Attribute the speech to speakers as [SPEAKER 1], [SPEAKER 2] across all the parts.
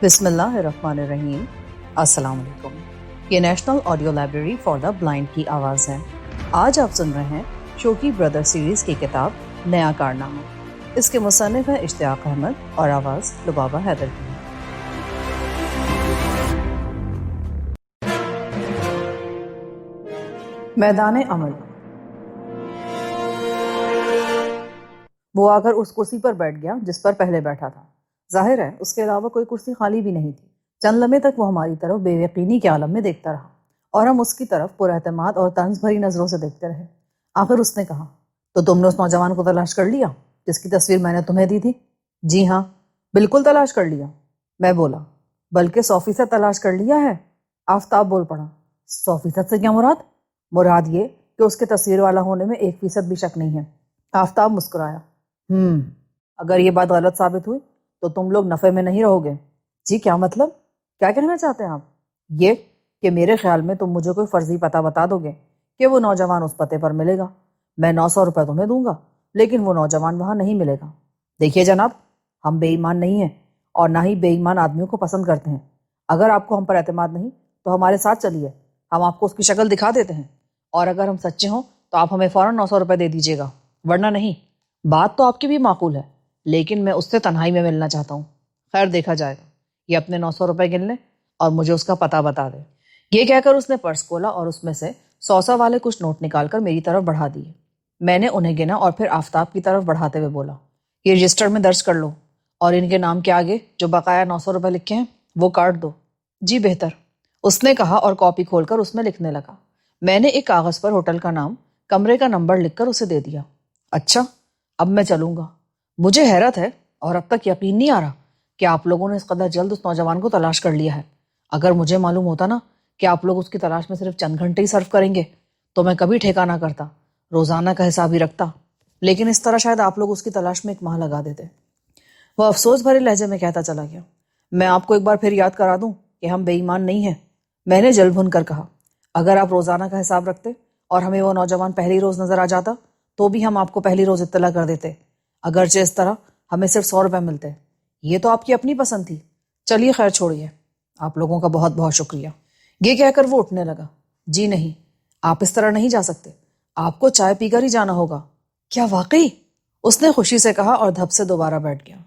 [SPEAKER 1] بسم اللہ الرحمن الرحیم۔ السلام علیکم۔ یہ national audio library for the blind کی آواز ہے۔ آج آپ سن رہے ہیں شوقی برادر سیریز کی کتاب نیا کارنامہ۔ اس کے مصنف ہیں اشتیاق احمد اور آواز لبابہ حیدر کی ہے۔ میدان عمل۔ وہ آ کر اس کرسی پر بیٹھ گیا جس پر پہلے بیٹھا تھا۔ ظاہر ہے اس کے علاوہ کوئی کرسی خالی بھی نہیں تھی۔ چند لمحے تک وہ ہماری طرف بے یقینی کے عالم میں دیکھتا رہا اور ہم اس کی طرف پر اعتماد اور طنز بھری نظروں سے دیکھتے رہے۔ آخر اس نے کہا، تو تم نے اس نوجوان کو تلاش کر لیا جس کی تصویر میں نے تمہیں دی تھی؟ جی ہاں، بالکل تلاش کر لیا، میں بولا۔ بلکہ 100% تلاش کر لیا ہے؟ آفتاب بول پڑا۔ 100% سے کیا مراد؟ مراد یہ کہ اس کے تصویر والا ہونے میں 1% بھی شک نہیں ہے۔ آفتاب مسکرایا۔ اگر یہ بات غلط ثابت ہوئی تو تم لوگ نفع میں نہیں رہو گے۔ جی کیا مطلب؟ کیا کہنا چاہتے ہیں آپ؟ یہ کہ میرے خیال میں تم مجھے کوئی فرضی پتہ بتا دو گے کہ وہ نوجوان اس پتے پر ملے گا۔ میں 900 روپے تمہیں دوں گا لیکن وہ نوجوان وہاں نہیں ملے گا۔ دیکھیے جناب، ہم بے ایمان نہیں ہیں اور نہ ہی بے ایمان آدمیوں کو پسند کرتے ہیں۔ اگر آپ کو ہم پر اعتماد نہیں تو ہمارے ساتھ چلیے، ہم آپ کو اس کی شکل دکھا دیتے ہیں، اور اگر ہم سچے ہوں تو آپ ہمیں فوراً 900 روپے دے دیجیے گا، ورنہ نہیں۔ بات تو آپ کی بھی معقول ہے لیکن میں اس سے تنہائی میں ملنا چاہتا ہوں۔ خیر دیکھا جائے گا، یہ اپنے 900 روپے گن لیں اور مجھے اس کا پتہ بتا دیں۔ یہ کہہ کر اس نے پرس کھولا اور اس میں سے 100 والے کچھ نوٹ نکال کر میری طرف بڑھا دیے۔ میں نے انہیں گنا اور پھر آفتاب کی طرف بڑھاتے ہوئے بولا، یہ رجسٹر میں درج کر لو اور ان کے نام کے آگے جو بقایا 900 روپے لکھے ہیں وہ کاٹ دو۔ جی بہتر، اس نے کہا اور کاپی کھول کر اس میں لکھنے لگا۔ میں نے ایک کاغذ پر ہوٹل کا نام، کمرے کا نمبر لکھ کر اسے دے دیا۔ اچھا، اب میں چلوں گا۔ مجھے حیرت ہے اور اب تک یقین نہیں آ رہا کہ آپ لوگوں نے اس قدر جلد اس نوجوان کو تلاش کر لیا ہے۔ اگر مجھے معلوم ہوتا نا کہ آپ لوگ اس کی تلاش میں صرف چند گھنٹے ہی صرف کریں گے تو میں کبھی ٹھیکہ نہ کرتا، روزانہ کا حساب ہی رکھتا، لیکن اس طرح شاید آپ لوگ اس کی تلاش میں 1 ماہ لگا دیتے۔ وہ افسوس بھرے لہجے میں کہتا چلا گیا، میں آپ کو ایک بار پھر یاد کرا دوں کہ ہم بے ایمان نہیں ہیں۔ میں نے جل بھن کر کہا، اگر آپ روزانہ کا حساب رکھتے اور ہمیں وہ نوجوان پہلی روز نظر آ جاتا تو بھی ہم آپ کو پہلی روز اطلاع کر دیتے، اگرچہ اس طرح ہمیں صرف 100 روپے ملتے۔ یہ تو آپ کی اپنی پسند تھی۔ چلیے خیر چھوڑیے، آپ لوگوں کا بہت بہت شکریہ۔ یہ کہہ کر وہ اٹھنے لگا۔ جی نہیں، آپ اس طرح نہیں جا سکتے، آپ کو چائے پی کر ہی جانا ہوگا۔ کیا واقعی؟ اس نے خوشی سے کہا اور دھپ سے دوبارہ بیٹھ گیا۔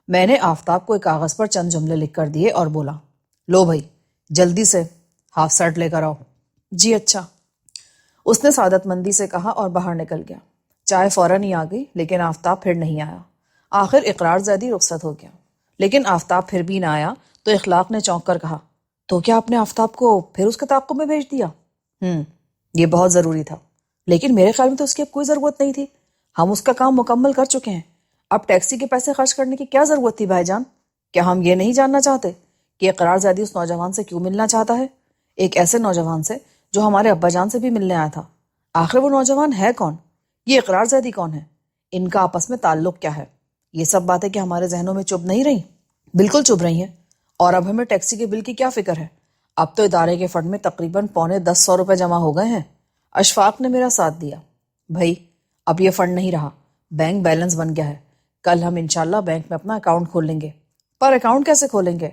[SPEAKER 1] میں نے آفتاب کو ایک کاغذ پر چند جملے لکھ کر دیے اور بولا، لو بھائی جلدی سے ہاف سیٹ لے کر آؤ۔ جی اچھا، اس نے سعادت مندی سے کہا اور باہر نکل گیا۔ چائے فوراً ہی آ گئی لیکن آفتاب پھر نہیں آیا۔ آخر اقرار زیدی رخصت ہو گیا لیکن آفتاب پھر بھی نہ آیا تو اخلاق نے چونک کر کہا، تو کیا آپ نے آفتاب کو پھر اس کے تعاقب میں بھیج دیا؟ یہ بہت ضروری تھا لیکن میرے خیال میں تو اس کی اب کوئی ضرورت نہیں تھی، ہم اس کا کام مکمل کر چکے ہیں۔ اب ٹیکسی کے پیسے خرچ کرنے کی کیا ضرورت تھی بھائی جان؟ کیا ہم یہ نہیں جاننا چاہتے کہ اقرار زیدی اس نوجوان سے کیوں ملنا چاہتا ہے؟ ایک ایسے نوجوان سے جو ہمارے ابا جان سے بھی ملنے آیا تھا۔ آخر وہ نوجوان ہے کون؟ یہ اقرار زیدی کون ہے؟ ان کا آپس میں تعلق کیا ہے؟ یہ سب باتیں کہ ہمارے ذہنوں میں چبھ نہیں رہی؟ بالکل چبھ رہی ہیں۔ اور اب ہمیں ٹیکسی کے بل کی کیا فکر ہے؟ اب تو ادارے کے فنڈ میں تقریباً 950 روپے جمع ہو گئے ہیں۔ اشفاق نے میرا ساتھ دیا۔ بھائی اب یہ فنڈ نہیں رہا، بینک بیلنس بن گیا ہے۔ کل ہم انشاءاللہ بینک میں اپنا اکاؤنٹ کھولیں گے۔ پر اکاؤنٹ کیسے کھولیں گے؟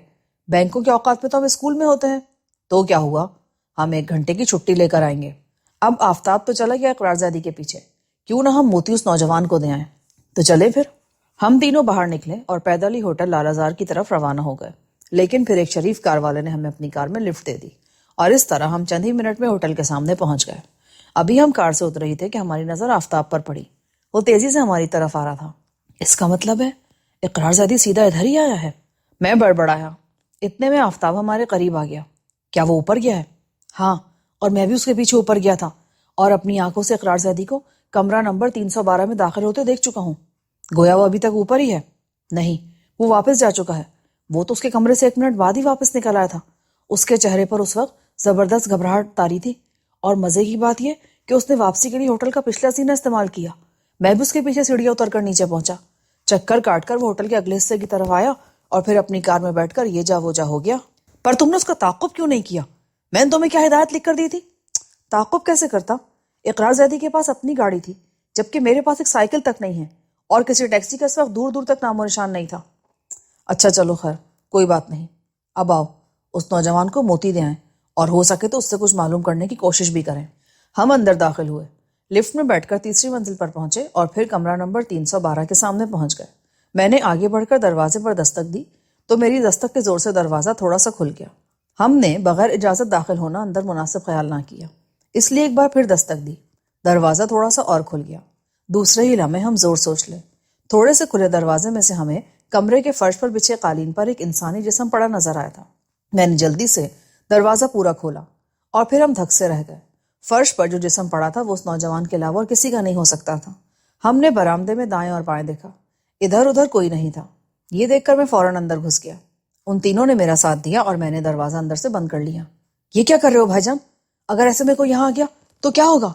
[SPEAKER 1] بینکوں کے اوقات میں تو ہم اسکول میں ہوتے ہیں۔ تو کیا ہوا، ہم 1 گھنٹے کی چھٹی لے کر آئیں گے۔ اب آفتاب تو چلا گیا اقرار زیدی کے پیچھے، کیوں نہ ہم موتی اس نوجوان کو دے آئیں۔ تو چلے پھر۔ ہم تینوں باہر نکلے اور پیدل ہی ہوٹل لال آزار کی طرف روانہ ہو گئے، لیکن پھر ایک شریف کار والے نے ہمیں اپنی کار میں لفٹ دے دی اور اس طرح ہم چند ہی منٹ میں ہوٹل کے سامنے پہنچ گئے۔ ابھی ہم کار سے اتر رہی تھے کہ ہماری نظر آفتاب پر پڑی۔ وہ تیزی سے ہماری طرف آ رہا تھا۔ اس کا مطلب ہے اقرار زیدی سیدھا ادھر ہی آیا ہے۔ میں بڑبڑایا۔ اتنے میں آفتاب ہمارے قریب آ گیا۔ کیا وہ اوپر گیا ہے؟ ہاں، اور میں بھی اس کے پیچھے اوپر گیا تھا اور اپنی آنکھوں سے اقرار زیدی کو کمرہ نمبر 312 میں داخل ہوتے دیکھ چکا ہوں۔ گویا وہ ابھی تک اوپر ہی ہے۔ نہیں، وہ واپس جا چکا ہے۔ وہ تو اس کے کمرے سے 1 منٹ بعد ہی واپس نکل آیا تھا۔ اس کے چہرے پر اس وقت زبردست گھبراہٹ طاری تھی، اور مزے کی بات یہ کہ اس نے واپسی کے لیے ہوٹل کا پچھلا سینہ استعمال کیا۔ میں بھی اس کے پیچھے سیڑھیاں اتر کر نیچے پہنچا۔ چکر کاٹ کر وہ ہوٹل کے اگلے حصے کی طرف آیا اور پھر اپنی کار میں بیٹھ کر یہ جا وہ جا ہو گیا۔ پر تم نے اس کا تعاقب کیوں نہیں کیا؟ میں نے تمہیں کیا ہدایت لکھ کر دی تھی؟ تعاقب کیسے کرتا؟ اقرار زیدی کے پاس اپنی گاڑی تھی جبکہ میرے پاس ایک سائیکل تک نہیں ہے، اور کسی ٹیکسی کا اس وقت دور دور تک نام و نشان نہیں تھا۔ اچھا چلو خیر، کوئی بات نہیں، اب آؤ اس نوجوان کو موتی دے آئیں اور ہو سکے تو اس سے کچھ معلوم کرنے کی کوشش بھی کریں۔ ہم اندر داخل ہوئے، لفٹ میں بیٹھ کر تیسری منزل پر پہنچے اور پھر کمرہ نمبر 312 کے سامنے پہنچ گئے۔ میں نے آگے بڑھ کر دروازے پر دستک دی تو میری دستک کے زور سے دروازہ تھوڑا سا کھل گیا۔ ہم نے بغیر اجازت داخل ہونا اندر مناسب خیال نہ کیا، اس لیے ایک بار پھر دستک دی، دروازہ تھوڑا سا اور کھل گیا۔ دوسرے ہی لمحے ہم زور سوچ لے، تھوڑے سے کھلے دروازے میں سے ہمیں کمرے کے فرش پر بچھے قالین پر ایک انسانی جسم پڑا نظر آیا تھا۔ میں نے جلدی سے دروازہ پورا کھولا اور پھر ہم دھک سے رہ گئے۔ فرش پر جو جسم پڑا تھا وہ اس نوجوان کے علاوہ اور کسی کا نہیں ہو سکتا تھا۔ ہم نے برآمدے میں دائیں اور بائیں دیکھا، ادھر ادھر کوئی نہیں تھا۔ یہ دیکھ کر میں فوراً اندر گھس گیا۔ ان تینوں نے میرا ساتھ دیا اور میں نے دروازہ اندر سے بند کر لیا۔ یہ کیا کر رہے ہو بھائی جان؟ اگر ایسے میں کوئی یہاں آ گیا تو کیا ہوگا؟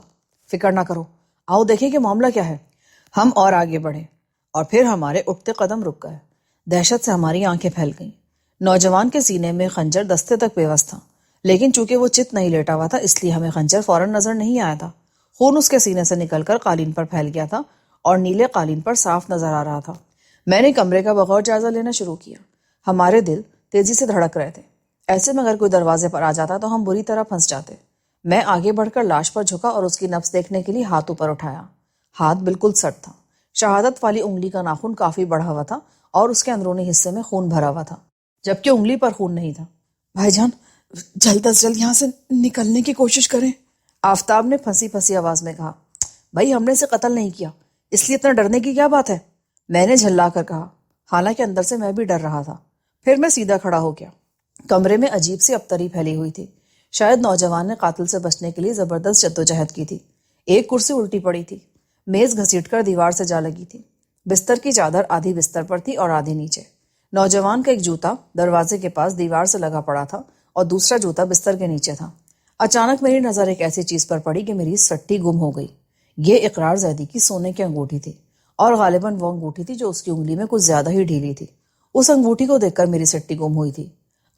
[SPEAKER 1] فکر نہ کرو، آؤ دیکھیں کہ معاملہ کیا ہے۔ ہم اور آگے بڑھے اور پھر ہمارے اٹھتے قدم رک گئے۔ دہشت سے ہماری آنکھیں پھیل گئیں۔ نوجوان کے سینے میں خنجر دستے تک پیوست تھا، لیکن چونکہ وہ چت نہیں لیٹا ہوا تھا اس لیے ہمیں خنجر فوراً نظر نہیں آیا تھا۔ خون اس کے سینے سے نکل کر قالین پر پھیل گیا تھا اور نیلے قالین پر صاف نظر آ رہا تھا۔ میں نے کمرے کا بغور جائزہ لینا شروع کیا۔ ہمارے دل تیزی سے دھڑک رہے تھے۔ ایسے میں اگر کوئی دروازے پر آ جاتا تو ہم بری طرح پھنس جاتے۔ میں آگے بڑھ کر لاش پر جھکا اور اس کی نبض دیکھنے کے لیے ہاتھ اوپر اٹھایا۔ ہاتھ بالکل سٹ تھا، شہادت والی انگلی کا ناخن کافی بڑھا ہوا تھا اور اس کے اندرونی حصے میں خون بھرا ہوا تھا، جبکہ انگلی پر خون نہیں تھا۔ بھائی جان جلد از جلد یہاں سے نکلنے کی کوشش کریں، آفتاب نے پھنسی پھنسی آواز میں کہا۔ بھائی ہم نے اسے قتل نہیں کیا، اس لیے اتنا ڈرنے کی کیا بات ہے؟ میں نے جھلا کر کہا، حالانکہ اندر سے میں بھی ڈر رہا تھا۔ پھر میں سیدھا کھڑا ہو گیا۔ کمرے میں عجیب سی ابتری پھیلی ہوئی تھی۔ شاید نوجوان نے قاتل سے بچنے کے لیے زبردست جدوجہد کی تھی۔ ایک کرسی الٹی پڑی تھی، میز گھسیٹ کر دیوار سے جا لگی تھی، بستر کی چادر آدھی بستر پر تھی اور آدھی نیچے۔ نوجوان کا ایک جوتا دروازے کے پاس دیوار سے لگا پڑا تھا اور دوسرا جوتا بستر کے نیچے تھا۔ اچانک میری نظر ایک ایسی چیز پر پڑی کہ میری سٹی گم ہو گئی۔ یہ اقرار زیدی کی سونے کی انگوٹھی تھی اور غالباً وہ انگوٹھی تھی جو اس کی انگلی میں کچھ زیادہ ہی ڈھیلی تھی۔ اس انگوٹھی کو دیکھ کر میری سٹی گم ہوئی تھی۔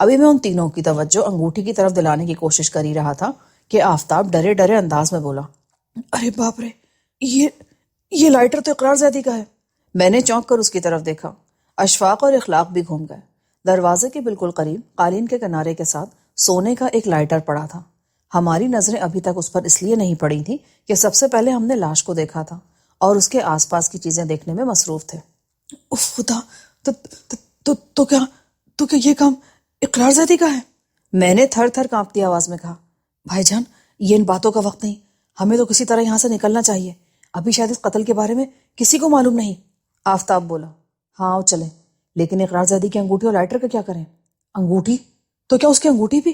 [SPEAKER 1] ابھی میں ان تینوں کی توجہ انگوٹھی کی طرف دلانے کی کوشش کر ہی رہا تھا کہ آفتاب ڈرے ڈرے انداز میں بولا، ارے باپ رے، یہ لائٹر تو اقرار زیدی کا ہے۔ میں نے چونک کر اس کی طرف دیکھا۔ اشفاق اور اخلاق بھی گھوم گئے۔ دروازے کے بالکل قریب قالین کے کنارے کے ساتھ سونے کا ایک لائٹر پڑا تھا۔ ہماری نظریں ابھی تک اس پر اس لیے نہیں پڑی تھی کہ سب سے پہلے ہم نے لاش کو دیکھا تھا اور اس کے آس پاس کی چیزیں دیکھنے میں مصروف تھے۔ اف خدا، تو کیا یہ کام اقرار زیدی کا ہے؟ میں نے تھر تھر کانپتی آواز میں کہا۔ بھائی جان یہ ان باتوں کا وقت نہیں، ہمیں تو کسی طرح یہاں سے نکلنا چاہیے، ابھی شاید اس قتل کے بارے میں کسی کو معلوم نہیں۔ آفتاب بولا، ہاں آؤ چلیں، لیکن اقرار زیدی کی انگوٹھی اور لائٹر کا کیا کریں؟ انگوٹھی؟ تو کیا اس کی انگوٹھی بھی؟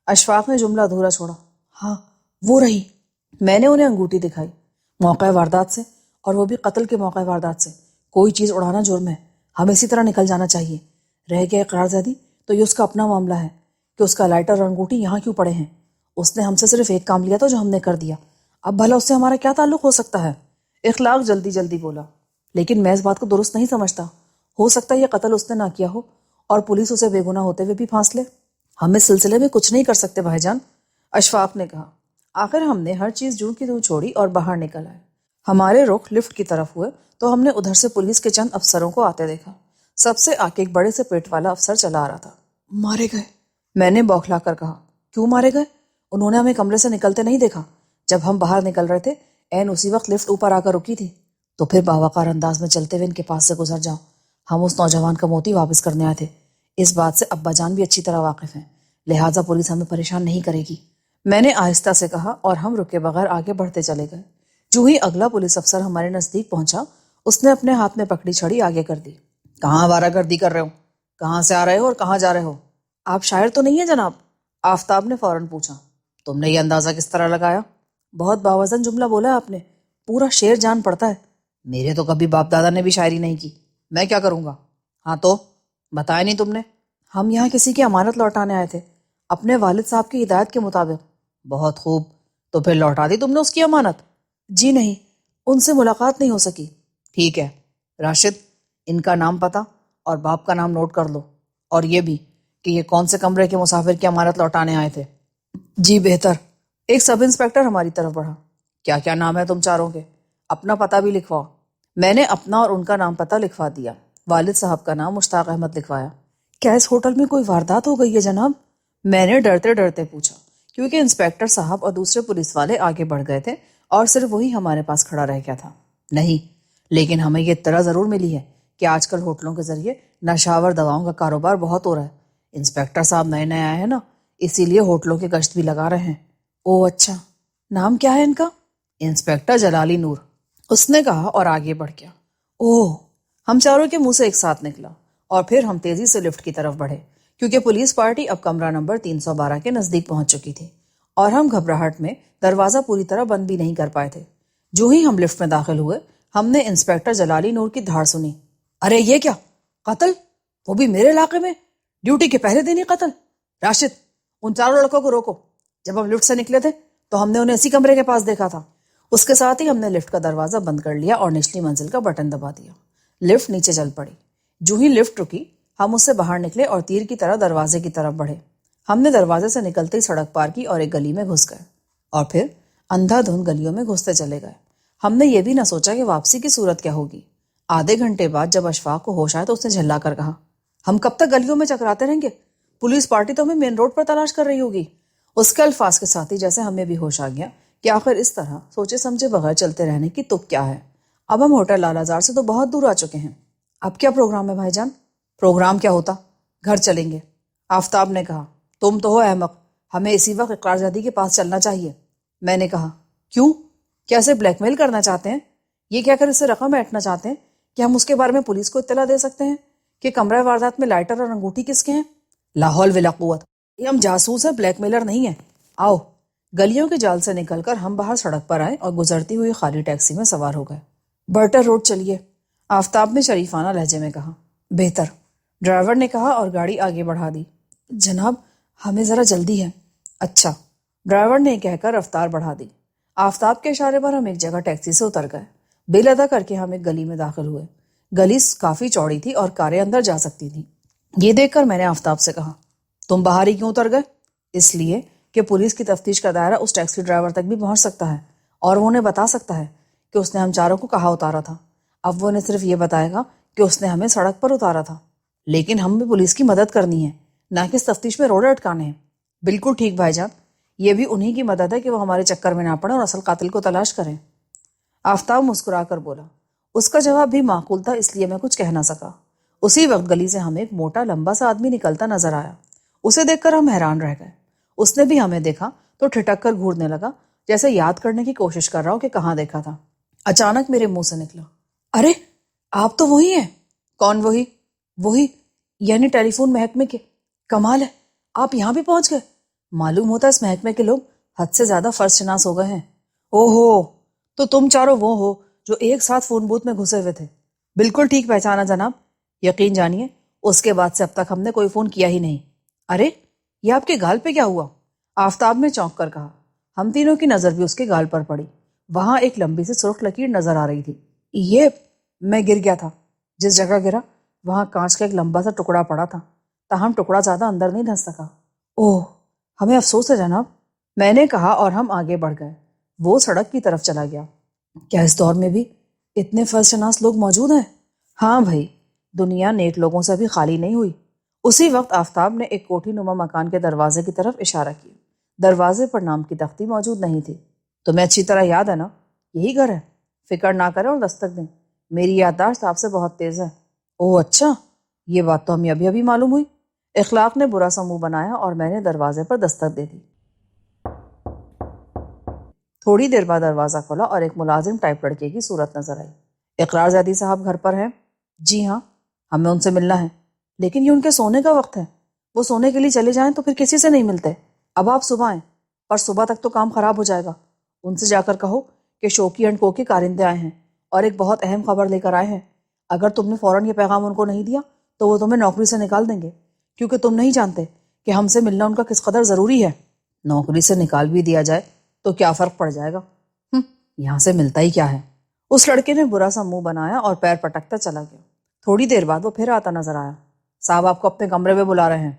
[SPEAKER 1] اشفاق نے جملہ ادھورا چھوڑا۔ ہاں وہ رہی۔ میں نے انہیں انگوٹھی دکھائی۔ موقع واردات سے، اور وہ بھی قتل کے موقع واردات سے، کوئی چیز اڑانا جرم ہے، ہمیں اسی طرح نکل جانا چاہیے۔ رہ گیا اقرار زیدی تو یہ اس کا اپنا معاملہ ہے کہ اس کا لائٹر اور انگوٹھی یہاں کیوں پڑے ہیں۔ اس نے ہم سے صرف ایک کام لیا تھا جو ہم نے کر دیا، اب بھلا اس سے ہمارا کیا تعلق ہو سکتا ہے؟ اخلاق جلدی جلدی بولا، لیکن میں اس بات کو درست نہیں سمجھتا۔ ہو سکتا ہے یہ قتل اس نے نہ کیا ہو اور پولیس اسے بے گناہ ہوتے ہوئے بھی پھانس لے۔ ہم اس سلسلے میں کچھ نہیں کر سکتے بھائی جان، اشفاق نے کہا۔ آخر ہم نے ہر چیز جوں کی توں چھوڑی اور باہر نکل آئے۔ ہمارے رخ لفٹ کی طرف ہوئے تو ہم نے ادھر سے پولیس کے چند افسروں کو آتے دیکھا۔ سب سے آگے ایک بڑے سے پیٹ والا افسر چلا آ رہا تھا۔ مارے گئے؟ میں نے بوکھلا کر کہا۔ کیوں مارے گئے؟ انہوں نے ہمیں کمرے سے نکلتے نہیں دیکھا؟ جب ہم باہر نکل رہے تھے عین اسی وقت لفٹ اوپر آ کر رکی تھی۔ تو پھر باوقار انداز میں چلتے ہوئے ان کے پاس سے گزر جاؤ۔ ہم اس نوجوان کا موتی واپس کرنے آئے تھے، اس بات سے ابا جان بھی اچھی طرح واقف ہیں، لہٰذا پولیس ہمیں پریشان نہیں کرے گی، میں نے آہستہ سے کہا اور ہم رکے بغیر آگے بڑھتے چلے گئے۔ جو ہی اگلا پولیس افسر ہمارے نزدیک پہنچا اس نے اپنے ہاتھ میں پکڑی چھڑی آگے کر دی۔ کہاں آوارہ گردی کر رہے ہو؟ کہاں سے آ رہے ہو اور کہاں جا رہے ہو؟ آپ شاعر تو نہیں ہیں جناب؟ آفتاب نے فوراً پوچھا۔ تم نے یہ اندازہ کس طرح لگایا؟ بہت باوزن جملہ بولا آپ نے، پورا شعر جان پڑتا ہے۔ میرے تو کبھی باپ دادا نے بھی شاعری نہیں کی، میں کیا کروں گا؟ ہاں تو بتایا نہیں تم نے؟ ہم یہاں کسی کی امانت لوٹانے آئے تھے، اپنے والد صاحب کی ہدایت کے مطابق۔ بہت خوب، تو پھر لوٹا دی تم نے اس کی امانت؟ جی نہیں، ان سے ملاقات نہیں ہو سکی۔ ٹھیک ہے راشد، ان کا نام پتہ اور باپ کا نام نوٹ کر لو، اور یہ بھی کہ یہ کون سے کمرے کے مسافر کی امانت لوٹانے آئے تھے۔ جی بہتر۔ ایک سب انسپیکٹر ہماری طرف بڑھا۔ کیا کیا نام ہے تم چاروں کے؟ اپنا پتہ بھی لکھواؤ۔ میں نے اپنا اور ان کا نام پتہ لکھوا دیا۔ والد صاحب کا نام مشتاق احمد لکھوایا۔ کیا اس ہوٹل میں کوئی واردات ہو گئی ہے جناب؟ میں نے ڈرتے ڈرتے پوچھا، کیونکہ انسپیکٹر صاحب اور دوسرے پولیس والے آگے بڑھ گئے تھے اور صرف وہی ہمارے پاس کھڑا رہ گیا تھا۔ نہیں، لیکن ہمیں یہ اطلاع ضرور ملی ہے کہ آج کل ہوٹلوں کے ذریعے نشاور دواؤں کا کاروبار بہت ہو رہا ہے۔ انسپیکٹر صاحب نئے نئے آئے ہیں نا، اسی لیے ہوٹلوں کی گشت بھی لگا رہے ہیں۔ او اچھا، نام کیا ہے ان کا؟ انسپیکٹر جلالی نور، اس نے کہا اور آگے بڑھ گیا۔ اوہ، ہم چاروں کے منہ سے ایک ساتھ نکلا اور پھر ہم تیزی سے لفٹ کی طرف بڑھے، کیونکہ پولیس پارٹی اب کمرہ نمبر 312 کے نزدیک پہنچ چکی تھی اور ہم گھبراہٹ میں دروازہ پوری طرح بند بھی نہیں کر پائے تھے۔ جو ہی ہم لفٹ میں داخل ہوئے، ہم نے انسپیکٹر جلالی نور کی دھاڑ سنی۔ ارے یہ کیا؟ قتل؟ وہ بھی میرے علاقے میں؟ ڈیوٹی کے پہلے دن ہی قتل؟ راشد، ان چاروں لڑکوں کو روکو۔ جب ہم لفٹ سے نکلے تھے تو ہم نے انہیں اسی کمرے کے پاس دیکھا تھا۔ اس کے ساتھ ہی ہم نے لفٹ کا دروازہ بند کر لیا اور نچلی منزل کا بٹن دبا دیا۔ لفٹ نیچے چل پڑی۔ جو ہی لفٹ رکی، ہم اس سے باہر نکلے اور تیر کی طرح دروازے کی طرف بڑھے۔ ہم نے دروازے سے نکلتے ہی سڑک پار کی اور ایک گلی میں گھس گئے اور پھر اندھا دھند گلیوں میں گھستے چلے گئے۔ ہم نے یہ بھی نہ سوچا کہ واپسی کی صورت کیا ہوگی۔ آدھے گھنٹے بعد جب اشفاق کو ہوش آیا تو اس نے جھلا کر کہا، ہم کب تک گلیوں میں چکراتے رہیں گے؟ پولیس پارٹی تو ہمیں مین روڈ پر تلاش کر رہی ہوگی۔ اس کے الفاظ کے ساتھ ہی جیسے ہمیں بھی ہوش آ گیا کہ آخر اس طرح سوچے سمجھے بغیر چلتے رہنے کی تک کیا ہے۔ اب ہم ہوٹل لال آزار سے تو بہت دور آ چکے ہیں۔ اب کیا پروگرام ہے بھائی جان؟ پروگرام کیا ہوتا، گھر چلیں گے۔ آفتاب نے کہا، تم تو ہو احمق، ہمیں اسی وقت اقرار زیدی کے پاس چلنا چاہیے۔ میں نے کہا، کیوں؟ کیا اسے بلیک میل کرنا چاہتے ہیں؟ یہ کہہ کر اس سے رقم ایٹنا چاہتے ہیں کہ ہم اس کے بارے میں پولیس کو اطلاع دے سکتے ہیں کہ کمرہ واردات میں لائٹر اور انگوٹھی کس کے ہیں؟ لا حول ولا قوت، یہ ہم جاسوس ہیں، بلیک میلر نہیں ہیں۔ آؤ۔ گلیوں کے جال سے نکل کر ہم باہر سڑک پر آئے اور گزرتی ہوئی خالی ٹیکسی میں سوار ہو گئے۔ برٹر روڈ چلیے، آفتاب نے شریفانہ لہجے میں کہا۔ بہتر، ڈرائیور نے کہا اور گاڑی آگے بڑھا دی۔ جناب، ہمیں ذرا جلدی ہے۔ اچھا، ڈرائیور نے کہہ کر رفتار بڑھا دی۔ آفتاب کے اشارے پر ہم ایک جگہ ٹیکسی سے اتر گئے۔ بل ادا کر کے ہم ایک گلی میں داخل ہوئے۔ گلی کافی چوڑی تھی اور کاریں اندر جا سکتی تھیں۔ یہ دیکھ کر میں نے آفتاب سے کہا، تم باہر ہی کیوں اتر گئے؟ اس لیے کہ پولیس کی تفتیش کا دائرہ اس ٹیکسی ڈرائیور تک بھی پہنچ سکتا ہے اور وہ انہیں بتا سکتا ہے کہ اس نے ہم چاروں کو کہاں اتارا تھا۔ اب وہ انہیں صرف یہ بتائے گا کہ اس نے ہمیں سڑک پر اتارا تھا، لیکن ہم بھی پولیس کی مدد کرنی ہے، نہ کہ اس تفتیش میں روڑے اٹکانے ہیں۔ بالکل ٹھیک بھائی جان، یہ بھی انہی کی مدد ہے کہ وہ ہمارے چکر میں نہ پڑیں اور اصل قاتل کو تلاش کریں۔ آفتاب مسکرا کر بولا۔ اس کا جواب بھی معقول تھا، اس لیے میں کچھ کہہ نہ سکا۔ اسی وقت گلی سے ہمیں ایک موٹا لمبا سا آدمی نکلتا نظر آیا۔ اسے دیکھ کر ہم حیران رہ گئے۔ اس نے بھی ہمیں دیکھا تو ٹھٹک کر گھورنے لگا، جیسے یاد کرنے کی کوشش کر رہا ہو کہ کہاں دیکھا تھا۔ اچانک میرے منہ سے نکلا، ارے آپ تو وہی ہیں۔ کون وہی؟ وہی، یعنی ٹیلی فون محکمے کے۔ کمال ہے، آپ یہاں بھی پہنچ گئے۔ معلوم ہوتا ہے اس محکمے کے لوگ حد سے زیادہ فرض شناس ہو گئے ہیں۔ او ہو، تو تم چاروں وہ ہو جو ایک ساتھ فون بوتھ میں گھسے ہوئے تھے۔ بالکل ٹھیک پہچانا جناب، یقین جانیے اس کے بعد سے اب تک ہم نے کوئی فون کیا ہی نہیں۔ ارے یہ آپ کے گال پہ کیا ہوا؟ آفتاب نے چونک کر کہا۔ ہم تینوں کی نظر بھی اس کے گال پر پڑی۔ وہاں ایک لمبی سی سرخ لکیر نظر آ رہی تھی۔ یہ میں گر گیا تھا۔ جس جگہ گرا وہاں کانچ کا ایک لمبا سا ٹکڑا پڑا تھا، تاہم ٹکڑا زیادہ اندر نہیں دھنس سکا۔ اوہ، ہمیں افسوس ہے جناب، میں نے کہا اور ہم آگے بڑھ گئے۔ وہ سڑک کی طرف چلا گیا۔ کیا اس دور میں بھی اتنے فرض شناس لوگ موجود ہیں؟ ہاں بھائی، دنیا نیک لوگوں سے بھی خالی نہیں ہوئی۔ اسی وقت آفتاب نے ایک کوٹھی نما مکان کے دروازے کی طرف اشارہ کیا۔ دروازے پر نام کی تختی موجود نہیں تھی۔ تمہیں اچھی طرح یاد ہے نا، یہی گھر ہے، فکر نہ کریں اور دستک دیں، میری یادداشت آپ سے بہت تیز ہے۔ اوہ اچھا، یہ بات تو ہمیں ابھی ابھی معلوم ہوئی۔ اخلاق نے برا سا منہ بنایا اور میں نے دروازے پر دستک دے دی۔ تھوڑی دیر بعد دروازہ کھلا اور ایک ملازم ٹائپ لڑکے کی صورت نظر آئی۔ اقرار زیدی صاحب گھر پر ہیں؟ جی ہاں، ہمیں ان سے ملنا ہے، لیکن یہ ان کے سونے کا وقت ہے، وہ سونے کے لیے چلے جائیں تو پھر کسی سے نہیں ملتے۔ اب آپ صبح آئیں، پر صبح تک تو کام خراب ہو جائے گا۔ ان سے جا کر کہو کہ شوکی اینڈ کو کے کارندے آئے ہیں اور ایک بہت اہم خبر لے کر آئے ہیں۔ اگر تم نے فوراً یہ پیغام ان کو نہیں دیا تو وہ تمہیں نوکری سے نکال دیں گے، کیونکہ تم نہیں جانتے کہ ہم سے ملنا ان کا کس قدر ضروری ہے۔ نوکری سے نکال بھی دیا جائے تو کیا فرق پڑ جائے گا، یہاں سے ملتا ہی کیا ہے۔ اس لڑکے نے برا سا منہ بنایا اور پیر پٹکتا چلا گیا۔ تھوڑی دیر بعد وہ پھر آتا نظر آیا۔ صاحب آپ کو اپنے کمرے میں بلا رہے ہیں۔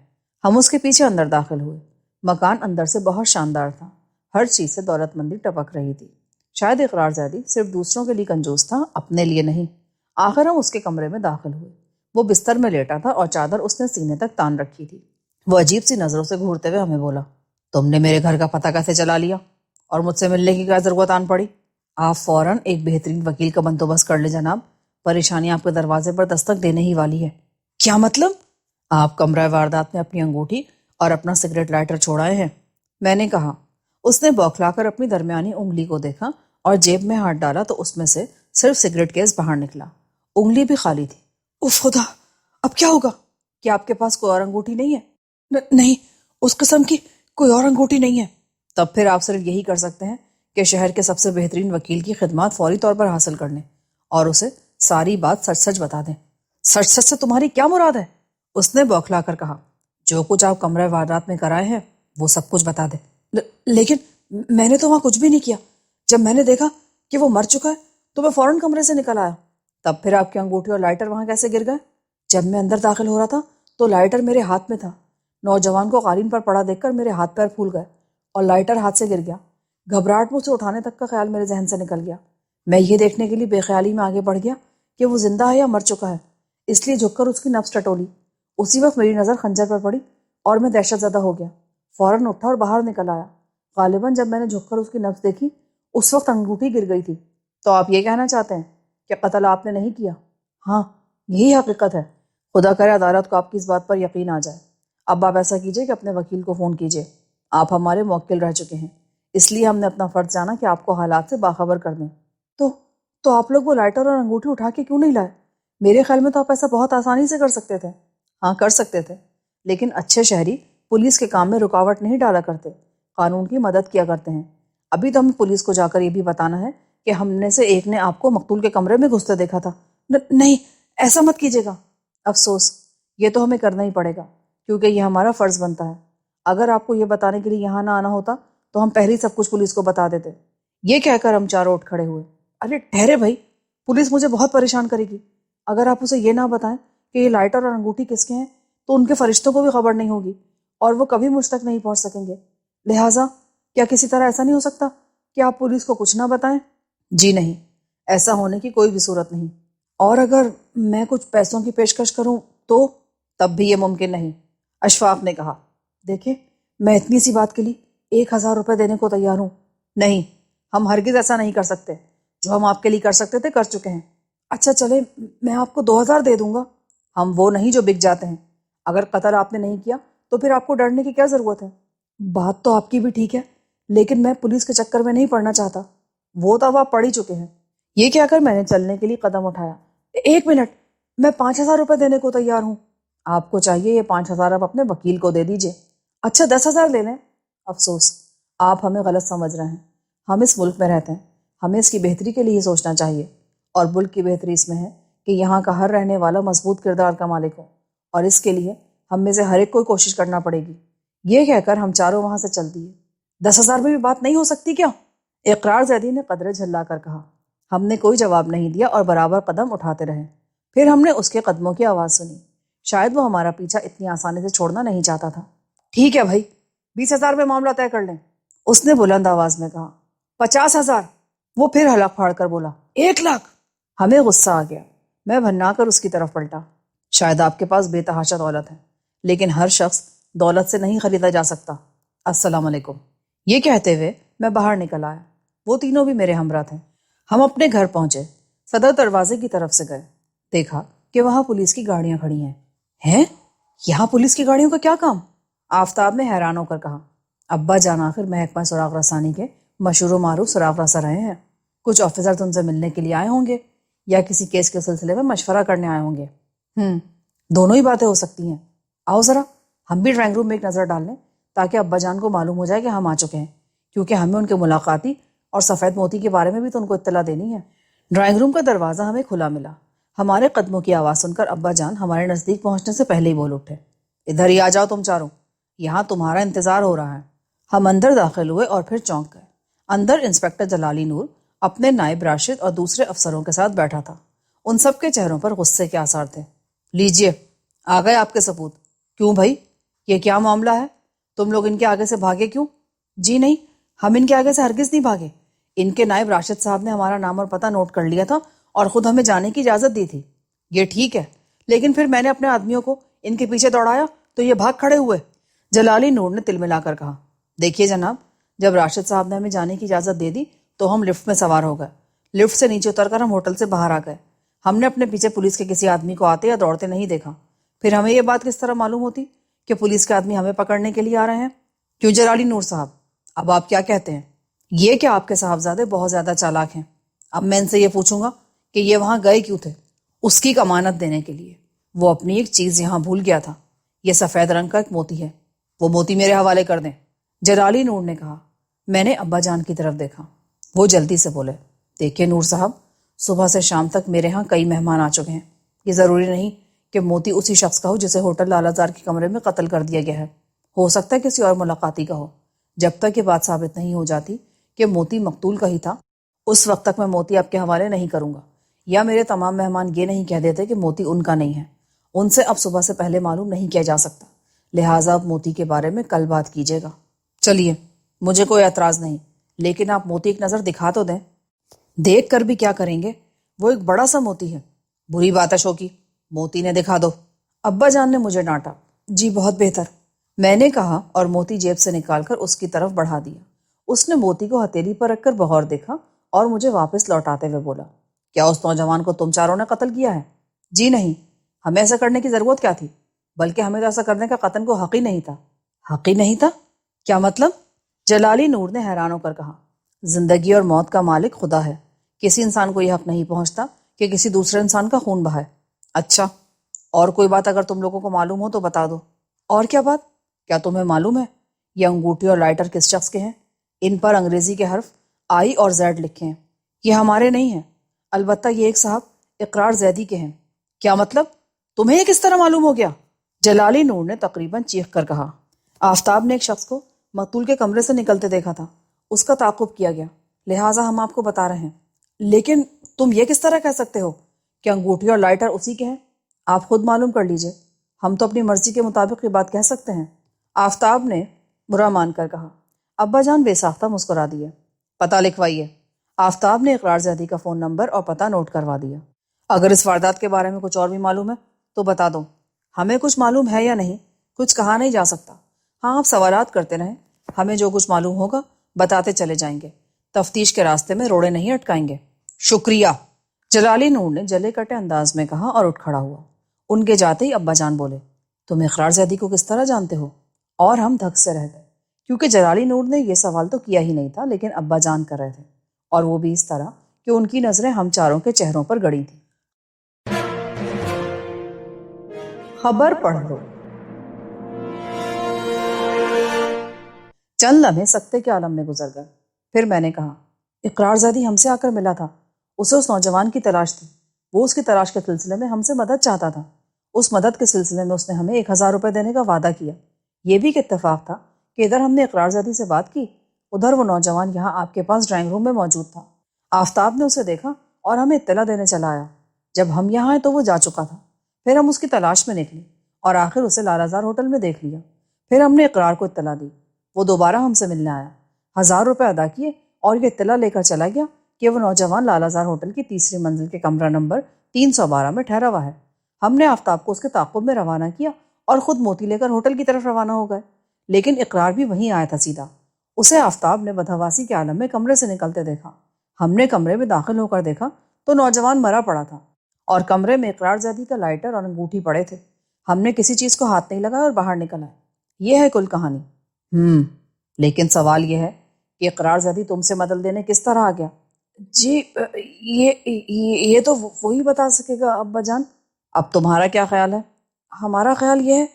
[SPEAKER 1] ہم اس کے پیچھے اندر داخل ہوئے۔ مکان اندر سے بہت شاندار تھا، ہر چیز سے دولت مندی ٹپک رہی تھی۔ شاید اقرار زیدی صرف دوسروں کے لیے کنجوس تھا، اپنے لیے نہیں۔ آخر ہم اس کے کمرے میں داخل ہوئے۔ وہ بستر میں لیٹا تھا اور چادر اس نے سینے تک تان رکھی تھی۔ وہ عجیب سی نظروں سے گھورتے ہوئے ہمیں بولا، تم نے میرے گھر کا پتہ کیسے چلا لیا اور مجھ سے ملنے کی کیا ضرورت آن پڑی؟ آپ فوراً ایک بہترین وکیل کا بندوبست کر لیں جناب، پریشانی آپ کے دروازے پر دستک دینے ہی والی ہے۔ کیا مطلب؟ آپ کمرہ واردات میں اپنی انگوٹھی اور اپنا سگریٹ لائٹر چھوڑائے ہیں، میں نے کہا۔ اس نے بوکھلا کر اپنی درمیانی انگلی کو دیکھا اور جیب میں ہاتھ ڈالا تو اس میں سے صرف سگریٹ کیس باہر نکلا، انگلی بھی خالی تھی۔ اف خدا، اب کیا ہوگا؟ کیا آپ کے پاس کوئی اور انگوٹھی نہیں ہے؟ نہیں، اس قسم کی کوئی اور انگوٹھی نہیں ہے۔ تب پھر آپ صرف یہی کر سکتے ہیں کہ شہر کے سب سے بہترین وکیل کی خدمات فوری طور پر حاصل کر لیں اور اسے ساری بات سچ سچ بتا دیں۔ سچ سچ سے تمہاری کیا مراد ہے؟ اس نے بوکھلا کر کہا، جو کچھ آپ کمرہ واردات میں کرائے ہیں وہ سب کچھ بتا دیں۔ لیکن میں نے تو وہاں کچھ بھی نہیں کیا۔ جب میں نے دیکھا کہ وہ مر چکا ہے تو میں فوراً کمرے سے نکل آیا۔ تب پھر آپ کی انگوٹھی اور لائٹر وہاں کیسے گر گئے؟ جب میں اندر داخل ہو رہا تھا تو لائٹر میرے ہاتھ میں تھا۔ نوجوان کو قالین پر پڑا دیکھ کر میرے ہاتھ پیر پھول گئے اور لائٹر ہاتھ سے گر گیا۔ گھبراہٹ میں اسے اٹھانے تک کا خیال میرے ذہن سے نکل گیا۔ میں یہ دیکھنے کے لیے بے خیالی میں آگے بڑھ گیا کہ وہ زندہ ہے یا مر چکا ہے، اس لیے جھک کر اس کی نبض ٹٹولی۔ اسی وقت میری نظر خنجر پر پڑی اور میں دہشت زدہ ہو گیا۔ فوراً اٹھا اور باہر نکل آیا۔ غالباً جب میں نے جھک کر اس کی نبض دیکھی اس وقت انگوٹھی گر گئی تھی۔ تو آپ یہ کہنا چاہتے ہیں کہ قتل آپ نے نہیں کیا؟ ہاں، یہی حقیقت ہے۔ خدا کرے عدالت کو آپ کی اس بات پر یقین آ جائے۔ اب آپ ایسا کیجئے کہ اپنے وکیل کو فون کیجئے۔ آپ ہمارے موکل رہ چکے ہیں، اس لیے ہم نے اپنا فرض جانا کہ آپ کو حالات سے باخبر کر دیں۔ تو آپ لوگ وہ لائٹر اور انگوٹھی اٹھا کے کیوں نہیں لائے؟ میرے خیال میں تو آپ ایسا بہت آسانی سے کر سکتے تھے۔ ہاں، کر سکتے تھے، لیکن اچھے شہری پولیس کے کام میں رکاوٹ نہیں ڈالا کرتے، قانون کی مدد کیا کرتے ہیں۔ ابھی تو ہمیں پولیس کو جا کر یہ بھی بتانا ہے کہ ہم نے سے ایک نے آپ کو مقتول کے کمرے میں گھستے دیکھا تھا۔ نہیں، ایسا مت کیجیے گا۔ افسوس، یہ تو ہمیں کرنا ہی پڑے گا کیونکہ یہ ہمارا فرض بنتا ہے۔ اگر آپ کو یہ بتانے کے لیے یہاں نہ آنا ہوتا تو ہم پہلے سب کچھ پولیس کو بتا دیتے۔ یہ کہہ کر ہم چاروں اٹھ کھڑے ہوئے۔ ارے ٹھہرے بھائی، پولیس مجھے بہت پریشان کرے گی۔ اگر آپ اسے یہ نہ بتائیں کہ یہ لائٹر اور انگوٹھی کس کے ہیں تو ان کے فرشتوں کو بھی خبر نہیں ہوگی اور وہ کبھی مجھ تک نہیں پہنچ سکیں گے۔ لہٰذا کیا کسی طرح ایسا نہیں ہو سکتا کہ آپ پولیس کو کچھ نہ بتائیں؟ جی نہیں، ایسا ہونے کی کوئی بھی صورت نہیں۔ اور اگر میں کچھ پیسوں کی پیشکش کروں تو؟ تب بھی یہ ممکن نہیں، اشفاق نے کہا۔ دیکھیں، میں اتنی سی بات کے لیے 1000 روپے دینے کو تیار ہوں۔ نہیں، ہم ہرگز ایسا نہیں کر سکتے۔ جو ہم آپ کے لیے کر سکتے تھے کر چکے ہیں۔ اچھا چلے، میں آپ کو 2000 دے دوں گا۔ ہم وہ نہیں جو بک جاتے ہیں۔ اگر قتل آپ نے نہیں کیا تو پھر آپ کو ڈرنے کی کیا ضرورت ہے؟ بات تو آپ کی بھی ٹھیک ہے، لیکن میں پولیس کے چکر میں نہیں پڑنا چاہتا۔ وہ تو اب آپ پڑ ہی چکے ہیں۔ یہ کہہ کر میں نے چلنے کے لیے قدم اٹھایا۔ 1 منٹ، میں 5000 روپے دینے کو تیار ہوں۔ آپ کو چاہیے یہ 5000 آپ اپنے وکیل کو دے دیجئے۔ اچھا 10,000 لے لیں۔ افسوس، آپ ہمیں غلط سمجھ رہے ہیں۔ ہم اس ملک میں رہتے ہیں، ہمیں اس کی بہتری کے لیے ہی سوچنا چاہیے، اور ملک کی بہتری اس میں ہے کہ یہاں کا ہر رہنے والا مضبوط کردار کا مالک ہو، اور اس کے لیے ہم میں سے ہر ایک کو کوشش کرنا پڑے گی۔ یہ کہہ کر ہم چاروں وہاں سے چل دیے۔ 10,000 میں بھی بات نہیں ہو سکتی کیا؟ اقرار زیدی نے قدرے جھلا کر کہا۔ ہم نے کوئی جواب نہیں دیا اور برابر قدم اٹھاتے رہے۔ پھر ہم نے اس کے قدموں کی آواز سنی۔ شاید وہ ہمارا پیچھا اتنی آسانی سے چھوڑنا نہیں چاہتا تھا۔ ٹھیک ہے بھائی، 20,000 میں معاملہ طے کر لیں، اس نے بلند آواز میں کہا۔ 50,000، وہ پھر حلق پھاڑ کر بولا۔ 1,00,000۔ ہمیں غصہ آ گیا۔ میں بھنا کر اس کی طرف پلٹا۔ شاید آپ کے پاس بے تحاشا دولت ہے، لیکن ہر شخص دولت سے نہیں خریدا جا سکتا۔ السلام علیکم۔ یہ کہتے ہوئے میں باہر نکل آیا۔ وہ تینوں بھی میرے ہمراہ تھے۔ ہم اپنے گھر پہنچے، صدر دروازے کی طرف سے گئے، دیکھا کہ وہاں پولیس کی گاڑیاں کھڑی ہیں۔ ہیں؟ یہاں پولیس کی گاڑیوں کا کیا کام؟ آفتاب نے حیران ہو کر کہا۔ ابا جان آخر محکمہ سراغ رسانی کے مشہور و معروف سراغ رساں رہے ہیں۔ کچھ آفیسر ان سے ملنے کے لیے آئے ہوں گے یا کسی کیس کے سلسلے میں مشورہ کرنے آئے ہوں گے۔ دونوں ہی باتیں ہو سکتی ہیں۔ آؤ ذرا ہم بھی ڈرائنگ روم میں ایک نظر ڈال لیں تاکہ ابا جان کو معلوم ہو جائے کہ ہم آ چکے ہیں، کیونکہ ہمیں ان کے ملاقاتی اور سفید موتی کے بارے میں بھی تو ان کو اطلاع دینی ہے۔ ڈرائنگ روم کا دروازہ ہمیں کھلا ملا۔ ہمارے قدموں کی آواز سن کر ابا جان ہمارے نزدیک پہنچنے سے پہلے ہی بول اٹھے۔ ادھر ہی آ جاؤ تم چاروں، یہاں تمہارا انتظار ہو رہا ہے۔ ہم اندر داخل ہوئے اور پھر چونک گئے۔ اندر انسپکٹر جلالی نور اپنے نائب راشد اور دوسرے افسروں کے ساتھ بیٹھا تھا۔ ان سب کے چہروں پر غصے کے آثار تھے۔ لیجئے، آ گئے آپ کے ثبوت۔ کیوں بھائی، یہ کیا معاملہ ہے؟ تم لوگ ان کے آگے سے بھاگے کیوں؟ جی نہیں، ہم ان کے آگے سے ہرگز نہیں بھاگے۔ ان کے نائب راشد صاحب نے ہمارا نام اور پتہ نوٹ کر لیا تھا اور خود ہمیں جانے کی اجازت دی تھی۔ یہ ٹھیک ہے، لیکن پھر میں نے اپنے آدمیوں کو ان کے پیچھے دوڑایا تو یہ بھاگ کھڑے ہوئے۔ جلالی نور نے تل ملا کر کہا، دیکھیے جناب، جب راشد صاحب نے ہمیں جانے کی اجازت دے دی تو ہم لفٹ میں سوار ہو گئے۔ لفٹ سے نیچے اتر کر ہم ہوٹل سے باہر آ گئے۔ ہم نے اپنے پیچھے پولیس کے کسی آدمی کو آتے یا دوڑتے نہیں دیکھا۔ پھر ہمیں یہ بات کس طرح معلوم ہوتی کہ پولیس کے آدمی ہمیں پکڑنے کے لیے آ رہے ہیں؟ کیوں جلالی نور صاحب، اب آپ کیا کہتے ہیں؟ یہ کہ آپ کے صاحبزادے بہت زیادہ چالاک ہیں۔ اب میں ان سے یہ پوچھوں گا کہ یہ وہاں گئے کیوں تھے؟ اس کی ضمانت دینے کے لیے۔ وہ اپنی ایک چیز یہاں بھول گیا تھا، یہ سفید رنگ کا ایک موتی ہے، وہ موتی میرے حوالے کر دیں۔ جلالی نور نے کہا۔ میں نے ابا جان کی طرف دیکھا، وہ جلدی سے بولے، دیکھیے نور صاحب، صبح سے شام تک میرے ہاں کئی مہمان آ چکے ہیں، یہ ضروری نہیں کہ موتی اسی شخص کا ہو جسے ہوٹل لالہ زار کے کمرے میں قتل کر دیا گیا ہے، ہو سکتا ہے کسی اور ملاقاتی کا ہو۔ جب تک یہ بات ثابت نہیں ہو جاتی کہ موتی مقتول کا ہی تھا، اس وقت تک میں موتی آپ کے حوالے نہیں کروں گا، یا میرے تمام مہمان یہ نہیں کہہ دیتے کہ موتی ان کا نہیں ہے۔ ان سے اب صبح سے پہلے معلوم نہیں کیا جا سکتا، لہٰذا اب موتی کے بارے میں کل بات کیجیے گا۔ چلیے، مجھے کوئی اعتراض نہیں، لیکن آپ موتی ایک نظر دکھا تو دیں۔ دیکھ کر بھی کیا کریں گے، وہ ایک بڑا سا موتی ہے۔ بری بات ہے شوکی، موتی نے دکھا دو۔ ابا جان نے مجھے ڈانٹا۔ جی بہت بہتر، میں نے کہا اور موتی جیب سے نکال کر اس کی طرف بڑھا دیا۔ اس نے موتی کو ہتھیلی پر رکھ کر بغور دیکھا اور مجھے واپس لوٹاتے ہوئے بولا، کیا اس نوجوان کو تم چاروں نے قتل کیا ہے؟ جی نہیں، ہمیں ایسا کرنے کی ضرورت کیا تھی؟ بلکہ ہمیں تو ایسا کرنے کا قطعاً کو حق ہی نہیں تھا۔ حق ہی نہیں تھا؟ کیا مطلب؟ جلالی نور نے حیران ہو کر کہا، زندگی اور موت کا مالک خدا ہے، کسی انسان کو یہ حق نہیں پہنچتا کہ کسی دوسرے انسان کا خون بہائے۔ اچھا، اور کوئی بات اگر تم لوگوں کو معلوم ہو تو بتا دو۔ اور کیا بات؟ کیا تمہیں معلوم ہے یہ انگوٹھی اور لائٹر کس شخص کے ہیں؟ ان پر انگریزی کے حرف آئی اور زیڈ لکھے ہیں۔ یہ ہمارے نہیں ہیں، البتہ یہ ایک صاحب اقرار زیدی کے ہیں۔ کیا مطلب؟ تمہیں یہ کس طرح معلوم ہو گیا؟ جلالی نور نے تقریباً چیخ کر کہا، آفتاب نے ایک شخص کو مقتول کے کمرے سے نکلتے دیکھا تھا، اس کا تعاقب کیا گیا، لہٰذا ہم آپ کو بتا رہے ہیں۔ لیکن تم یہ کس طرح کہہ سکتے ہو کہ انگوٹھی اور لائٹر اسی کے ہیں؟ آپ خود معلوم کر لیجئے، ہم تو اپنی مرضی کے مطابق یہ بات کہہ سکتے ہیں۔ آفتاب نے برا مان کر کہا۔ ابا جان بے ساختہ مسکرا دیے۔ پتہ لکھوائیے۔ آفتاب نے اقرار زیدی کا فون نمبر اور پتہ نوٹ کروا دیا۔ اگر اس واردات کے بارے میں کچھ اور بھی معلوم ہے تو بتا دو۔ ہمیں کچھ معلوم ہے یا نہیں، کچھ کہا نہیں جا سکتا۔ ہاں، آپ سوالات کرتے رہیں، ہمیں جو کچھ معلوم ہوگا بتاتے چلے جائیں گے، تفتیش کے راستے میں روڑے نہیں اٹکائیں گے۔ شکریہ، جلالی نور نے جلے کٹے انداز میں کہا اور اٹھ کھڑا ہوا۔ ان کے جاتے ہی ابا جان بولے، تم اقرار زیدی کو کس طرح جانتے ہو؟ اور ہم دھک سے رہ گئے، کیونکہ جلالی نور نے یہ سوال تو کیا ہی نہیں تھا، لیکن ابا جان کر رہے تھے، اور وہ بھی اس طرح کہ ان کی نظریں ہم چاروں کے چہروں پر گڑی تھیں۔ خبر پڑھ لو۔ چند لمحے سکتے کے عالم میں گزر گئے، پھر میں نے کہا، اقرار زیدی ہم سے آ کر ملا تھا، اسے اس نوجوان کی تلاش تھی، وہ اس کی تلاش کے سلسلے میں ہم سے مدد چاہتا تھا، اس مدد کے سلسلے میں اس نے ہمیں 1000 روپے دینے کا وعدہ کیا۔ یہ بھی ایک اتفاق تھا کہ ادھر ہم نے اقرار زیدی سے بات کی، ادھر وہ نوجوان یہاں آپ کے پاس ڈرائنگ روم میں موجود تھا۔ آفتاب نے اسے دیکھا اور ہمیں اطلاع دینے چلا آیا۔ جب ہم یہاں آئے تو وہ جا چکا تھا، پھر ہم اس کی تلاش میں نکلے اور آخر اسے لالہ زار ہوٹل میں دیکھ لیا۔ پھر ہم نے اقرار کو اطلاع دی، وہ دوبارہ ہم سے ملنے آیا، 1000 روپے ادا کیے اور یہ اطلاع لے کر چلا گیا کہ وہ نوجوان لالہ زار ہوٹل کی تیسری منزل کے کمرہ نمبر 312 میں ٹھہرا ہوا ہے۔ ہم نے آفتاب کو اس کے تعاقب میں روانہ کیا اور خود موتی لے کر ہوٹل کی طرف روانہ ہو گئے، لیکن اقرار بھی وہیں آیا تھا سیدھا۔ اسے آفتاب نے بدحواسی کے عالم میں کمرے سے نکلتے دیکھا۔ ہم نے کمرے میں داخل ہو کر دیکھا تو نوجوان مرا پڑا تھا اور کمرے میں اقرار زیدی کا لائٹر اور انگوٹھی پڑے تھے۔ ہم نے کسی چیز کو ہاتھ نہیں لگایا اور باہر نکل آئے۔ یہ ہے کل کہانی۔ لیکن سوال یہ ہے کہ اقرار زیدی تم سے مدد لینے کس طرح آ گیا؟ جی یہ تو وہی بتا سکے گا ابا جان۔ اب تمہارا کیا خیال ہے؟ ہمارا خیال یہ ہے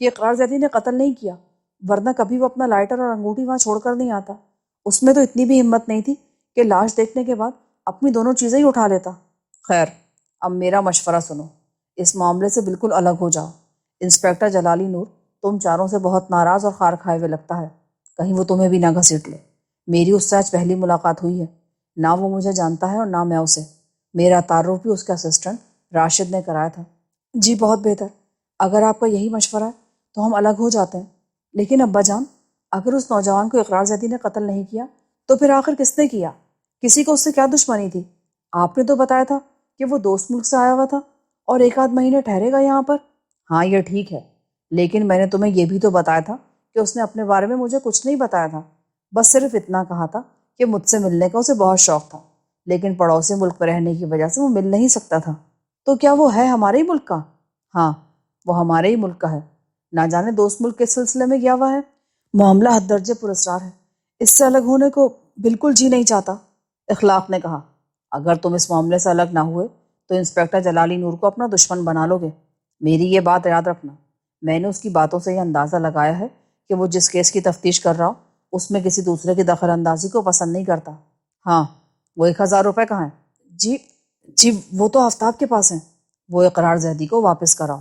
[SPEAKER 1] کہ اقرار زیدی نے قتل نہیں کیا، ورنہ کبھی وہ اپنا لائٹر اور انگوٹھی وہاں چھوڑ کر نہیں آتا۔ اس میں تو اتنی بھی ہمت نہیں تھی کہ لاش دیکھنے کے بعد اپنی دونوں چیزیں ہی اٹھا لیتا۔ خیر، اب میرا مشورہ سنو، اس معاملے سے بالکل الگ ہو جاؤ۔ انسپیکٹر جلالی نور تم چاروں سے بہت ناراض اور خار کھائے ہوئے لگتا ہے، کہیں وہ تمہیں بھی نہ گھسیٹ لے۔ میری اس سے آج پہلی ملاقات ہوئی ہے، نہ وہ مجھے جانتا ہے اور نہ میں اسے۔ میرا تعارف بھی اس کے اسسٹنٹ راشد نے کرایا تھا۔ جی بہت بہتر، اگر آپ کا یہی مشورہ ہے تو ہم الگ ہو جاتے ہیں۔ لیکن ابا جان، اگر اس نوجوان کو اقرار زیدی نے قتل نہیں کیا تو پھر آخر کس نے کیا؟ کسی کو اس سے کیا دشمنی تھی؟ آپ نے تو بتایا تھا کہ وہ دوست ملک سے آیا ہوا تھا اور 1 آدھ مہینے ٹھہرے گا یہاں پر۔ ہاں یہ ٹھیک ہے، لیکن میں نے تمہیں یہ بھی تو بتایا تھا کہ اس نے اپنے بارے میں مجھے کچھ نہیں بتایا تھا، بس صرف اتنا کہا تھا کہ مجھ سے ملنے کا اسے بہت شوق تھا، لیکن پڑوسی ملک میں رہنے کی وجہ سے وہ مل نہیں سکتا تھا۔ تو کیا وہ ہے ہمارے ہی ملک کا؟ ہاں وہ ہمارے ہی ملک کا ہے، نہ جانے دوست ملک کس سلسلے میں گیا ہوا ہے۔ معاملہ حد درجے پراسرار ہے، اس سے الگ ہونے کو بالکل جی نہیں چاہتا۔ اخلاق نے کہا، اگر تم اس معاملے سے الگ نہ ہوئے تو انسپیکٹر جلالی نور کو اپنا دشمن بنا لو گے۔ میری یہ بات یاد رکھنا، میں نے اس کی باتوں سے یہ اندازہ لگایا ہے کہ وہ جس کیس کی تفتیش کر رہا ہو اس میں کسی دوسرے کی دخل اندازی کو پسند نہیں کرتا۔ ہاں وہ 1,000 روپے کہاں ہیں؟ جی وہ تو آفتاب کے پاس ہیں، وہ اقرار زیدی کو واپس کراؤ۔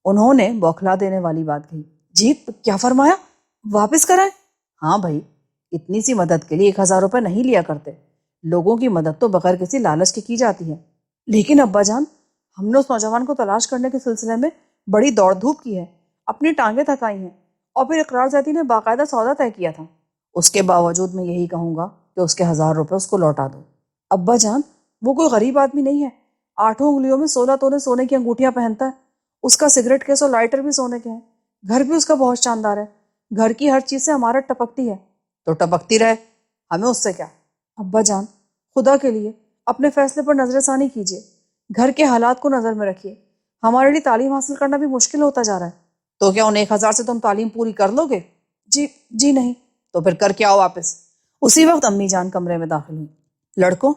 [SPEAKER 1] انہوں نے بوکھلا دینے والی بات کہی۔ جی کیا فرمایا؟ واپس کرائیں؟ ہاں بھائی، اتنی سی مدد کے لیے 1,000 روپے نہیں لیا کرتے، لوگوں کی مدد تو بغیر کسی لالچ کے کی جاتی ہے۔ لیکن ابا جان، ہم نے اس نوجوان کو تلاش کرنے کے سلسلے میں بڑی دوڑ دھوپ کی ہے، اپنی ٹانگیں تھکائی ہیں، اور پھر اقرار زیدی نے باقاعدہ سودا طے کیا تھا۔ اس کے باوجود میں یہی کہوں گا کہ اس کے 1,000 روپے اس کو لوٹا دو۔ ابا جان، وہ کوئی غریب آدمی نہیں ہے، 8 انگلیوں میں 16 تونے کی انگوٹھیاں پہنتا ہے، اس کا سگریٹ کیس اور لائٹر بھی سونے کے ہیں، گھر بھی اس کا بہت شاندار ہے، گھر کی ہر چیز سے ہمارا ٹپکتی ہے۔ تو ٹپکتی رہے، ہمیں اس سے کیا؟ ابا جان، خدا کے لیے اپنے فیصلے پر نظر ثانی کیجیے، گھر کے حالات کو نظر میں رکھیے، ہمارے لیے تعلیم حاصل کرنا بھی مشکل ہوتا جا رہا ہے۔ تو کیا ان 1,000 سے تم تعلیم پوری کر لو گے؟ جی نہیں۔ تو پھر کر کے آؤ واپس۔ اسی وقت امی جان کمرے میں داخل ہوئی۔ لڑکوں،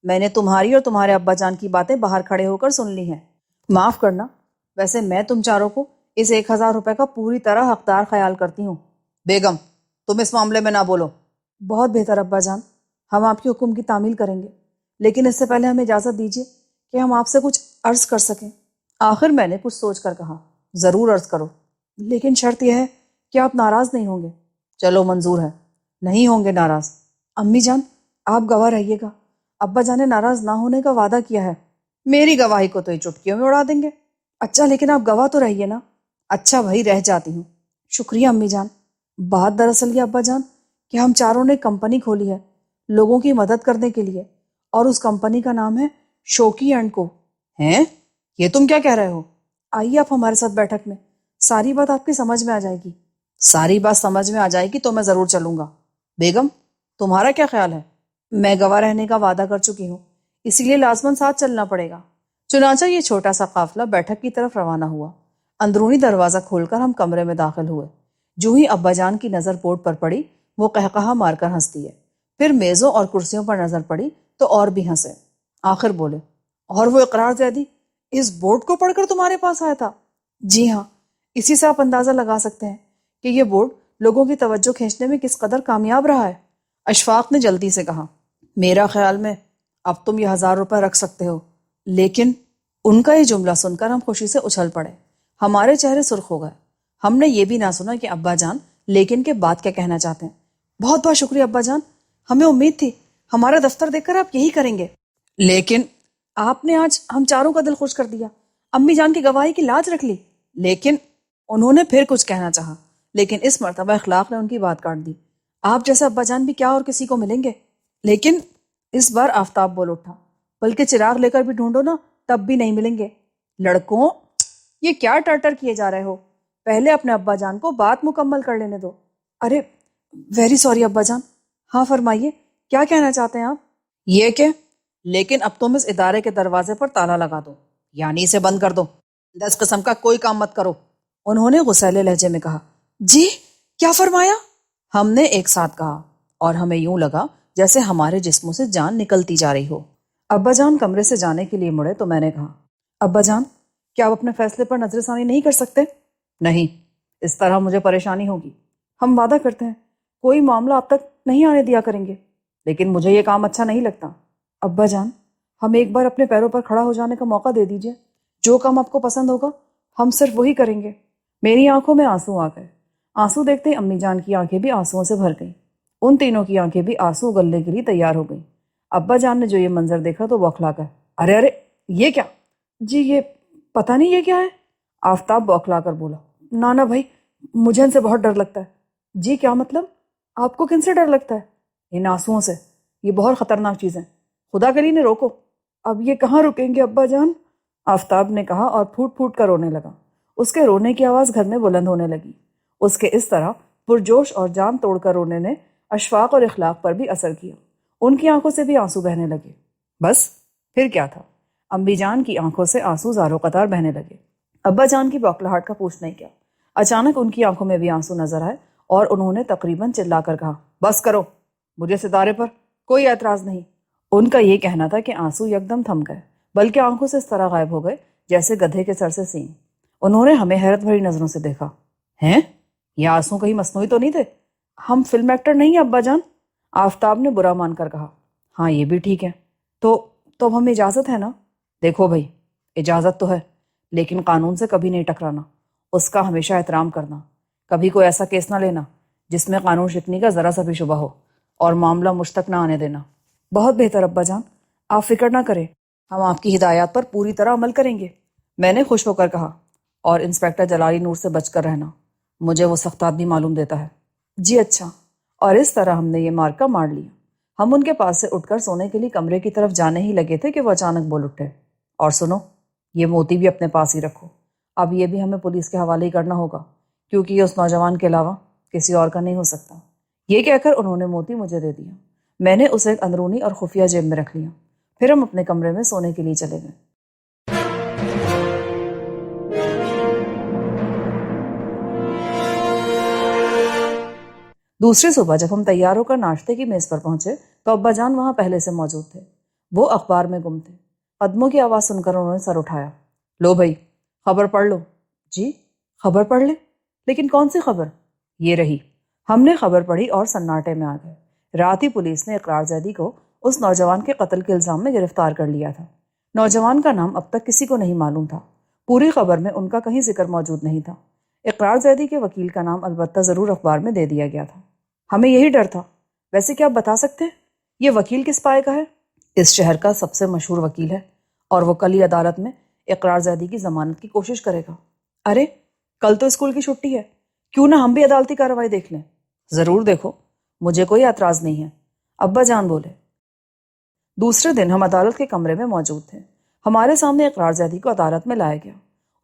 [SPEAKER 1] میں نے تمہاری اور تمہارے ابا جان کی باتیں باہر کھڑے ہو کر سن لی ہیں۔ معاف کرنا، ویسے میں تم چاروں کو اس 1,000 روپے کا پوری طرح حقدار خیال کرتی ہوں۔ بیگم، تم اس معاملے میں نہ بولو۔ بہت بہتر ابا جان، ہم آپ کے حکم کی تعمیل کریں گے، لیکن اس سے پہلے ہمیں اجازت دیجیے کہ ہم آپ سے کچھ عرض کر سکیں۔ آخر میں نے کچھ سوچ کر کہا، ضرور عرض کرو، لیکن شرط یہ ہے کہ آپ ناراض نہیں ہوں گے۔ چلو منظور ہے، نہیں ہوں گے ناراض۔ امی جان، آپ گواہ رہیے گا، ابا جان نے ناراض نہ ہونے کا وعدہ کیا ہے۔ میری گواہی کو تو یہ چٹکیوں میں اڑا دیں گے۔ اچھا لیکن آپ گواہ تو رہیے نا۔ اچھا بھائی، رہ جاتی ہوں۔ شکریہ امی جان۔ بات دراصل یہ ابا جان کہ ہم چاروں نے کمپنی کھولی ہے لوگوں کی مدد کرنے کے لیے، اور اس کمپنی کا نام ہے شوکی اینڈ کو۔ ہیں؟ یہ تم کیا کہہ رہے ہو؟ آئیے آپ ہمارے ساتھ بیٹھک میں، ساری بات آپ کی سمجھ میں آ جائے گی۔ ساری بات سمجھ میں آ جائے گی تو میں ضرور چلوں گا۔ بیگم، تمہارا کیا خیال ہے؟ میں گواہ رہنے کا وعدہ کر چکی ہوں، اسی لیے لازماً ساتھ چلنا پڑے گا۔ چنانچہ یہ چھوٹا سا قافلہ بیٹھک کی طرف روانہ ہوا۔ اندرونی دروازہ کھول کر ہم کمرے میں داخل ہوئے۔ جو ہی ابا جان کی نظر بورڈ پر پڑی، وہ قہقہا مار کر ہنس دیے، پھر میزوں اور کرسیوں پر نظر پڑی تو اور بھی ہنسے۔ آخر بولے، اور وہ اقرار زیدی اس بورڈ کو پڑھ کر تمہارے پاس آیا تھا؟ جی ہاں، اسی سے آپ اندازہ لگا سکتے ہیں کہ یہ بورڈ لوگوں کی توجہ کھینچنے میں کس قدر کامیاب رہا ہے۔ اشفاق نے جلدی سے کہا، میرا خیال میں اب تم یہ 1,000 روپے رکھ سکتے ہو۔ لیکن ان کا یہ جملہ سن کر ہم خوشی سے اچھل پڑے، ہمارے چہرے سرخ ہو گئے۔ ہم نے یہ بھی نہ سنا کہ ابا جان لیکن کے بعد کیا کہنا چاہتے ہیں۔ بہت بہت شکریہ ابا جان، ہمیں امید تھی ہمارا دفتر دیکھ کر آپ یہی کریں گے، لیکن آپ نے آج ہم چاروں کا دل خوش کر دیا، امی جان کی گواہی کی لاج رکھ لی۔ لیکن انہوں نے پھر کچھ کہنا چاہا، لیکن اس مرتبہ اخلاق نے ان کی بات کاٹ دی۔ آپ جیسے ابا جان بھی کیا اور کسی کو ملیں گے؟ لیکن اس بار آفتاب بول اٹھا، بلکہ چراغ لے کر بھی ڈھونڈو نا تب بھی نہیں ملیں گے۔ لڑکوں، یہ کیا ٹرٹر کیے جا رہے ہو؟ پہلے اپنے ابا جان کو بات مکمل کر لینے دو۔ ارے ویری سوری ابا جان۔ ہاں فرمائیے، کیا کہنا چاہتے ہیں آپ؟ یہ کہ لیکن اب تم اس ادارے کے دروازے پر تالا لگا دو، یعنی اسے بند کر دو، 10 قسم کا کوئی کام مت کرو۔ انہوں نے غصیلے لہجے میں کہا۔ جی کیا فرمایا؟ ہم نے ایک ساتھ کہا، اور ہمیں یوں لگا جیسے ہمارے جسموں سے جان نکلتی جا رہی ہو۔ ابا جان کمرے سے جانے کے لیے مڑے تو میں نے کہا، ابا جان کیا آپ اپنے فیصلے پر نظر ثانی نہیں کر سکتے؟ نہیں، اس طرح مجھے پریشانی ہوگی۔ ہم وعدہ کرتے ہیں کوئی معاملہ آپ تک نہیں آنے دیا کریں گے، لیکن مجھے یہ کام اچھا نہیں لگتا۔ ابا جان، ہم ایک بار اپنے پیروں پر کھڑا ہو جانے کا موقع دے دیجئے، جو کام آپ کو پسند ہوگا ہم صرف وہی کریں گے۔ میری آنکھوں میں آنسو آ گئے۔ آنسو دیکھتے ہی امی جان کی آنکھیں بھی آنسوؤں سے بھر گئیں، ان تینوں کی آنکھیں بھی آنسو اگلنے کے لیے تیار ہو گئیں۔ ابا جان نے جو یہ منظر دیکھا تو بوکھلا کر، ارے یہ کیا؟ جی یہ پتہ نہیں یہ کیا ہے؟ آفتاب بوکھلا کر بولا، نانا بھائی مجھے ان سے بہت ڈر لگتا ہے۔ جی کیا مطلب؟ آپ کو کن سے ڈر لگتا ہے؟ ان آنسوؤں سے، یہ بہت خطرناک چیز ہے، خدا کے لیے روکو۔ اب یہ کہاں رکیں گے ابا جان؟ آفتاب نے کہا اور پھوٹ پھوٹ کر رونے لگا۔ اس کے رونے کی آواز گھر میں بلند ہونے لگی۔ اس کے اس طرح پرجوش اور جان توڑ کر رونے نے اشفاق اور اخلاق پر بھی اثر کیا۔ ان کی آنکھوں سے بھی آنسو بہنے لگے۔ بس پھر کیا تھا، امی جان کی آنکھوں سے آنسو زاروں قطار بہنے لگے۔ ابا جان کی بوکھلاہٹ کا پوچھنا ہی کیا، اچانک ان کی آنکھوں میں بھی آنسو نظر آئے اور انہوں نے تقریباً چلا کر کہا، بس کرو، مجھے ستارے پر کوئی اعتراض نہیں۔ ان کا یہ کہنا تھا کہ آنسو یکدم تھم گئے، بلکہ آنکھوں سے اس طرح غائب ہو گئے جیسے گدھے کے سر سے سینگ۔ انہوں نے ہمیں حیرت بھری نظروں سے دیکھا۔ ہیں، یہ آنسو کہیں مصنوعی تو نہیں تھے؟ ہم فلم ایکٹر نہیں ہیں ابا جان، آفتاب نے برا مان کر کہا۔ ہاں یہ بھی ٹھیک ہے، تو اب ہمیں اجازت ہے نا؟ دیکھو بھائی، اجازت تو ہے، لیکن قانون سے کبھی نہیں ٹکرانا، اس کا ہمیشہ احترام کرنا، کبھی کوئی ایسا کیس نہ لینا جس میں قانون شکنی کا ذرا سا بھی شبہ ہو، اور معاملہ مجھ تک نہ آنے دینا۔ بہت بہتر ابا جان، آپ فکر نہ کریں، ہم آپ کی ہدایات پر پوری طرح عمل کریں گے، میں نے خوش ہو کر کہا۔ اور انسپیکٹر جلالی نور سے بچ کر رہنا، مجھے وہ سخت آدمی معلوم دیتا ہے۔ جی اچھا۔ اور اس طرح ہم نے یہ مارکا مار لیا۔ ہم ان کے پاس سے اٹھ کر سونے کے لیے کمرے کی طرف جانے ہی لگے تھے کہ وہ اچانک بول اٹھے، اور سنو، یہ موتی بھی اپنے پاس ہی رکھو، اب یہ بھی ہمیں پولیس کے حوالے ہی کرنا ہوگا، کیونکہ یہ اس نوجوان کے علاوہ کسی اور کا نہیں ہو سکتا۔ یہ کہہ کر انہوں نے موتی مجھے دے دیا۔ میں نے اسے ایک اندرونی اور خفیہ جیب میں رکھ لیا۔ پھر ہم اپنے کمرے میں سونے کے لیے چلے گئے۔ دوسری صبح جب ہم تیار ہو کر ناشتے کی میز پر پہنچے تو ابا جان وہاں پہلے سے موجود تھے۔ وہ اخبار میں گم تھے۔ قدموں کی آواز سن کر انہوں نے سر اٹھایا۔ لو بھائی، خبر پڑھ لو۔ جی، خبر پڑھ لیں؟ لیکن کون سی خبر؟ یہ رہی۔ ہم نے خبر پڑھی اور سناٹے میں آ گئے۔ رات ہی پولیس نے اقرار زیدی کو اس نوجوان کے قتل کے الزام میں گرفتار کر لیا تھا۔ نوجوان کا نام اب تک کسی کو نہیں معلوم تھا۔ پوری خبر میں ان کا کہیں ذکر موجود نہیں تھا۔ اقرار زیدی کے وکیل کا نام البتہ ضرور اخبار میں دے دیا گیا تھا۔ ہمیں یہی ڈر تھا۔ ویسے کیا آپ بتا سکتے ہیں یہ وکیل کس پائے کا ہے؟ اس شہر کا سب سے مشہور وکیل ہے، اور وہ کل ہی عدالت میں اقرار زیدی کی ضمانت کی کوشش کرے گا۔ ارے، کل تو اسکول کی چھٹی ہے، کیوں نہ ہم بھی عدالتی کارروائی دیکھ لیں؟ ضرور دیکھو، مجھے کوئی اعتراض نہیں ہے، ابا جان بولے۔ دوسرے دن ہم عدالت کے کمرے میں موجود تھے۔ ہمارے سامنے اقرار زیدی کو عدالت میں لایا گیا۔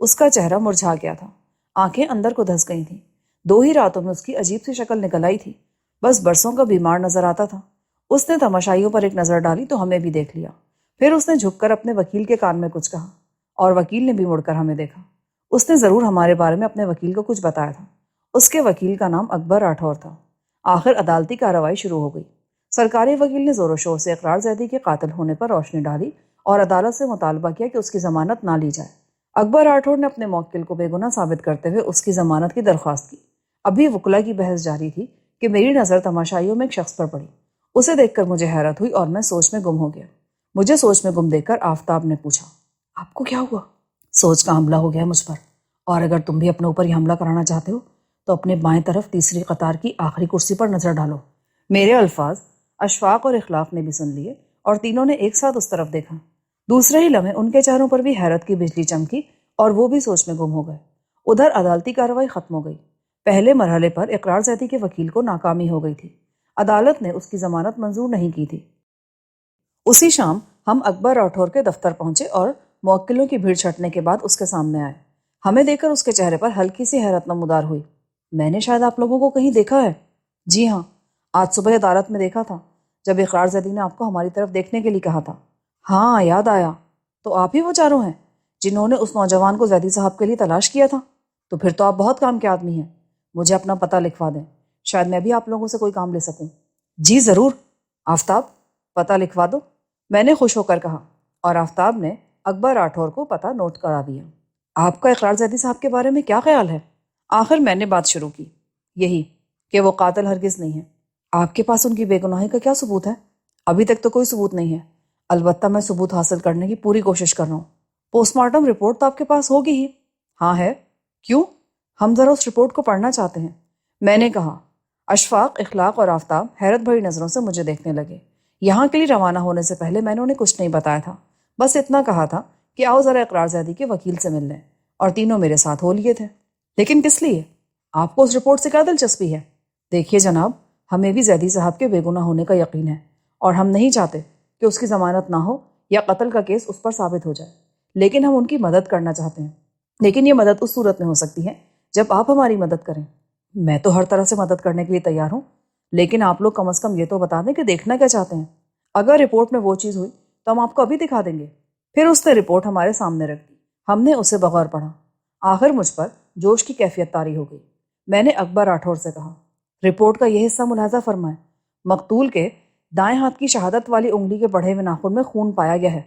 [SPEAKER 1] اس کا چہرہ مرجھا گیا تھا، آنکھیں اندر کو دھس گئی تھیں۔ 2 ہی راتوں میں اس کی عجیب سی شکل نکل آئی تھی، بس برسوں کا بیمار نظر آتا تھا۔ اس نے تماشائیوں پر ایک نظر ڈالی تو ہمیں بھی دیکھ لیا۔ پھر اس نے جھک کر اپنے وکیل کے کان میں کچھ کہا، اور وکیل نے بھی مڑ کر ہمیں دیکھا۔ اس نے ضرور ہمارے بارے میں اپنے وکیل کو کچھ بتایا تھا۔ اس کے وکیل کا نام اکبر راٹھور تھا۔ آخر عدالتی کارروائی شروع ہو گئی۔ سرکاری وکیل نے زور و شور سے اقرار زیدی کے قاتل ہونے پر روشنی ڈالی اور عدالت سے مطالبہ کیا کہ اس کی ضمانت نہ لی جائے۔ اکبر راٹھور نے اپنے موکل کو بے گناہ ثابت کرتے ہوئے اس کی ضمانت کی درخواست کی۔ ابھی وکلا کی بحث جاری تھی کہ میری نظر تماشائیوں میں ایک شخص پر پڑی۔ اسے دیکھ کر مجھے حیرت ہوئی اور میں سوچ میں گم ہو گیا۔ مجھے سوچ میں گم دیکھ کر آفتاب نے پوچھا، آپ کو کیا ہوا؟ سوچ کا حملہ ہو گیا مجھ پر، اور اگر تم بھی اپنے اوپر یہ حملہ کرانا چاہتے ہو تو اپنے بائیں طرف تیسری قطار کی آخری کرسی پر نظر ڈالو۔ میرے الفاظ اشفاق اور اخلاق نے بھی سن لیے، اور تینوں نے ایک ساتھ اس طرف دیکھا۔ دوسرے ہی لمحے ان کے چہروں پر بھی حیرت کی بجلی چمکی اور وہ بھی سوچ میں گم ہو گئے۔ ادھر عدالتی کارروائی ختم ہو گئی۔ پہلے مرحلے پر اقرار زیدی کے وکیل کو ناکامی ہو گئی تھی۔ عدالت نے اس کی ضمانت منظور نہیں کی تھی۔ اسی شام ہم اکبر راٹھور کے دفتر پہنچے اور موکلوں کی بھیڑ چھٹنے کے بعد اس کے سامنے آئے۔ ہمیں دیکھ کر اس کے چہرے پر ہلکی سی حیرت نمودار ہوئی۔ میں نے شاید آپ لوگوں کو کہیں دیکھا ہے؟ جی ہاں، آج صبح عدالت میں دیکھا تھا، جب اقرار زیدی نے آپ کو ہماری طرف دیکھنے کے لیے کہا تھا۔ ہاں، یاد آیا، تو آپ ہی وہ چاروں ہیں جنہوں نے اس نوجوان کو زیدی صاحب کے لیے تلاش کیا تھا؟ تو پھر تو آپ بہت کام کے آدمی ہیں۔ مجھے اپنا پتہ لکھوا دیں، شاید میں بھی آپ لوگوں سے کوئی کام لے سکوں۔ جی ضرور، آفتاب پتہ لکھوا دو، میں نے خوش ہو کر کہا، اور آفتاب نے اکبر راٹھور کو پتہ نوٹ کرا دیا۔ آپ کا اقرار زیدی صاحب کے بارے میں کیا خیال ہے؟ آخر میں نے بات شروع کی، یہی کہ وہ قاتل ہرگز نہیں ہے۔ آپ کے پاس ان کی بے گناہی کا کیا ثبوت ہے؟ ابھی تک تو کوئی ثبوت نہیں ہے، البتہ میں ثبوت حاصل کرنے کی پوری کوشش کر رہا ہوں۔ پوسٹ مارٹم رپورٹ تو آپ کے پاس ہوگی ہی؟ ہاں ہے۔ کیوں؟ ہم ذرا اس رپورٹ کو پڑھنا چاہتے ہیں، میں نے کہا۔ اشفاق، اخلاق اور آفتاب حیرت بھری نظروں سے مجھے دیکھنے لگے۔ یہاں کے لیے روانہ ہونے سے پہلے میں نے انہیں کچھ نہیں بتایا تھا، بس اتنا کہا تھا کہ آؤ ذرا اقرار زیدی کے وکیل سے مل لیں، اور تینوں میرے ساتھ ہو لیے تھے۔ لیکن کس لیے؟ آپ کو اس رپورٹ سے کیا دلچسپی ہے؟ دیکھیے جناب، ہمیں بھی زیدی صاحب کے بے گناہ ہونے کا یقین ہے، اور ہم نہیں چاہتے کہ اس کی ضمانت نہ ہو یا قتل کا کیس اس پر ثابت ہو جائے، لیکن ہم ان کی مدد کرنا چاہتے ہیں۔ لیکن یہ مدد اس صورت میں ہو سکتی ہے جب آپ ہماری مدد کریں۔ میں تو ہر طرح سے مدد کرنے کے لیے تیار ہوں، لیکن آپ لوگ کم از کم یہ تو بتا دیں کہ دیکھنا کیا چاہتے ہیں۔ اگر رپورٹ میں وہ چیز ہوئی تو ہم آپ کو ابھی دکھا دیں گے۔ پھر اس نے رپورٹ ہمارے سامنے رکھ دی۔ ہم نے اسے بغور پڑھا۔ آخر مجھ پر جوش کی کیفیت طاری ہو گئی۔ میں نے اکبر راٹھور سے کہا، رپورٹ کا یہ حصہ ملاحظہ فرمائیں۔ مقتول کے دائیں ہاتھ کی شہادت والی انگلی کے بڑھے ہوئے ناخن میں خون پایا گیا ہے۔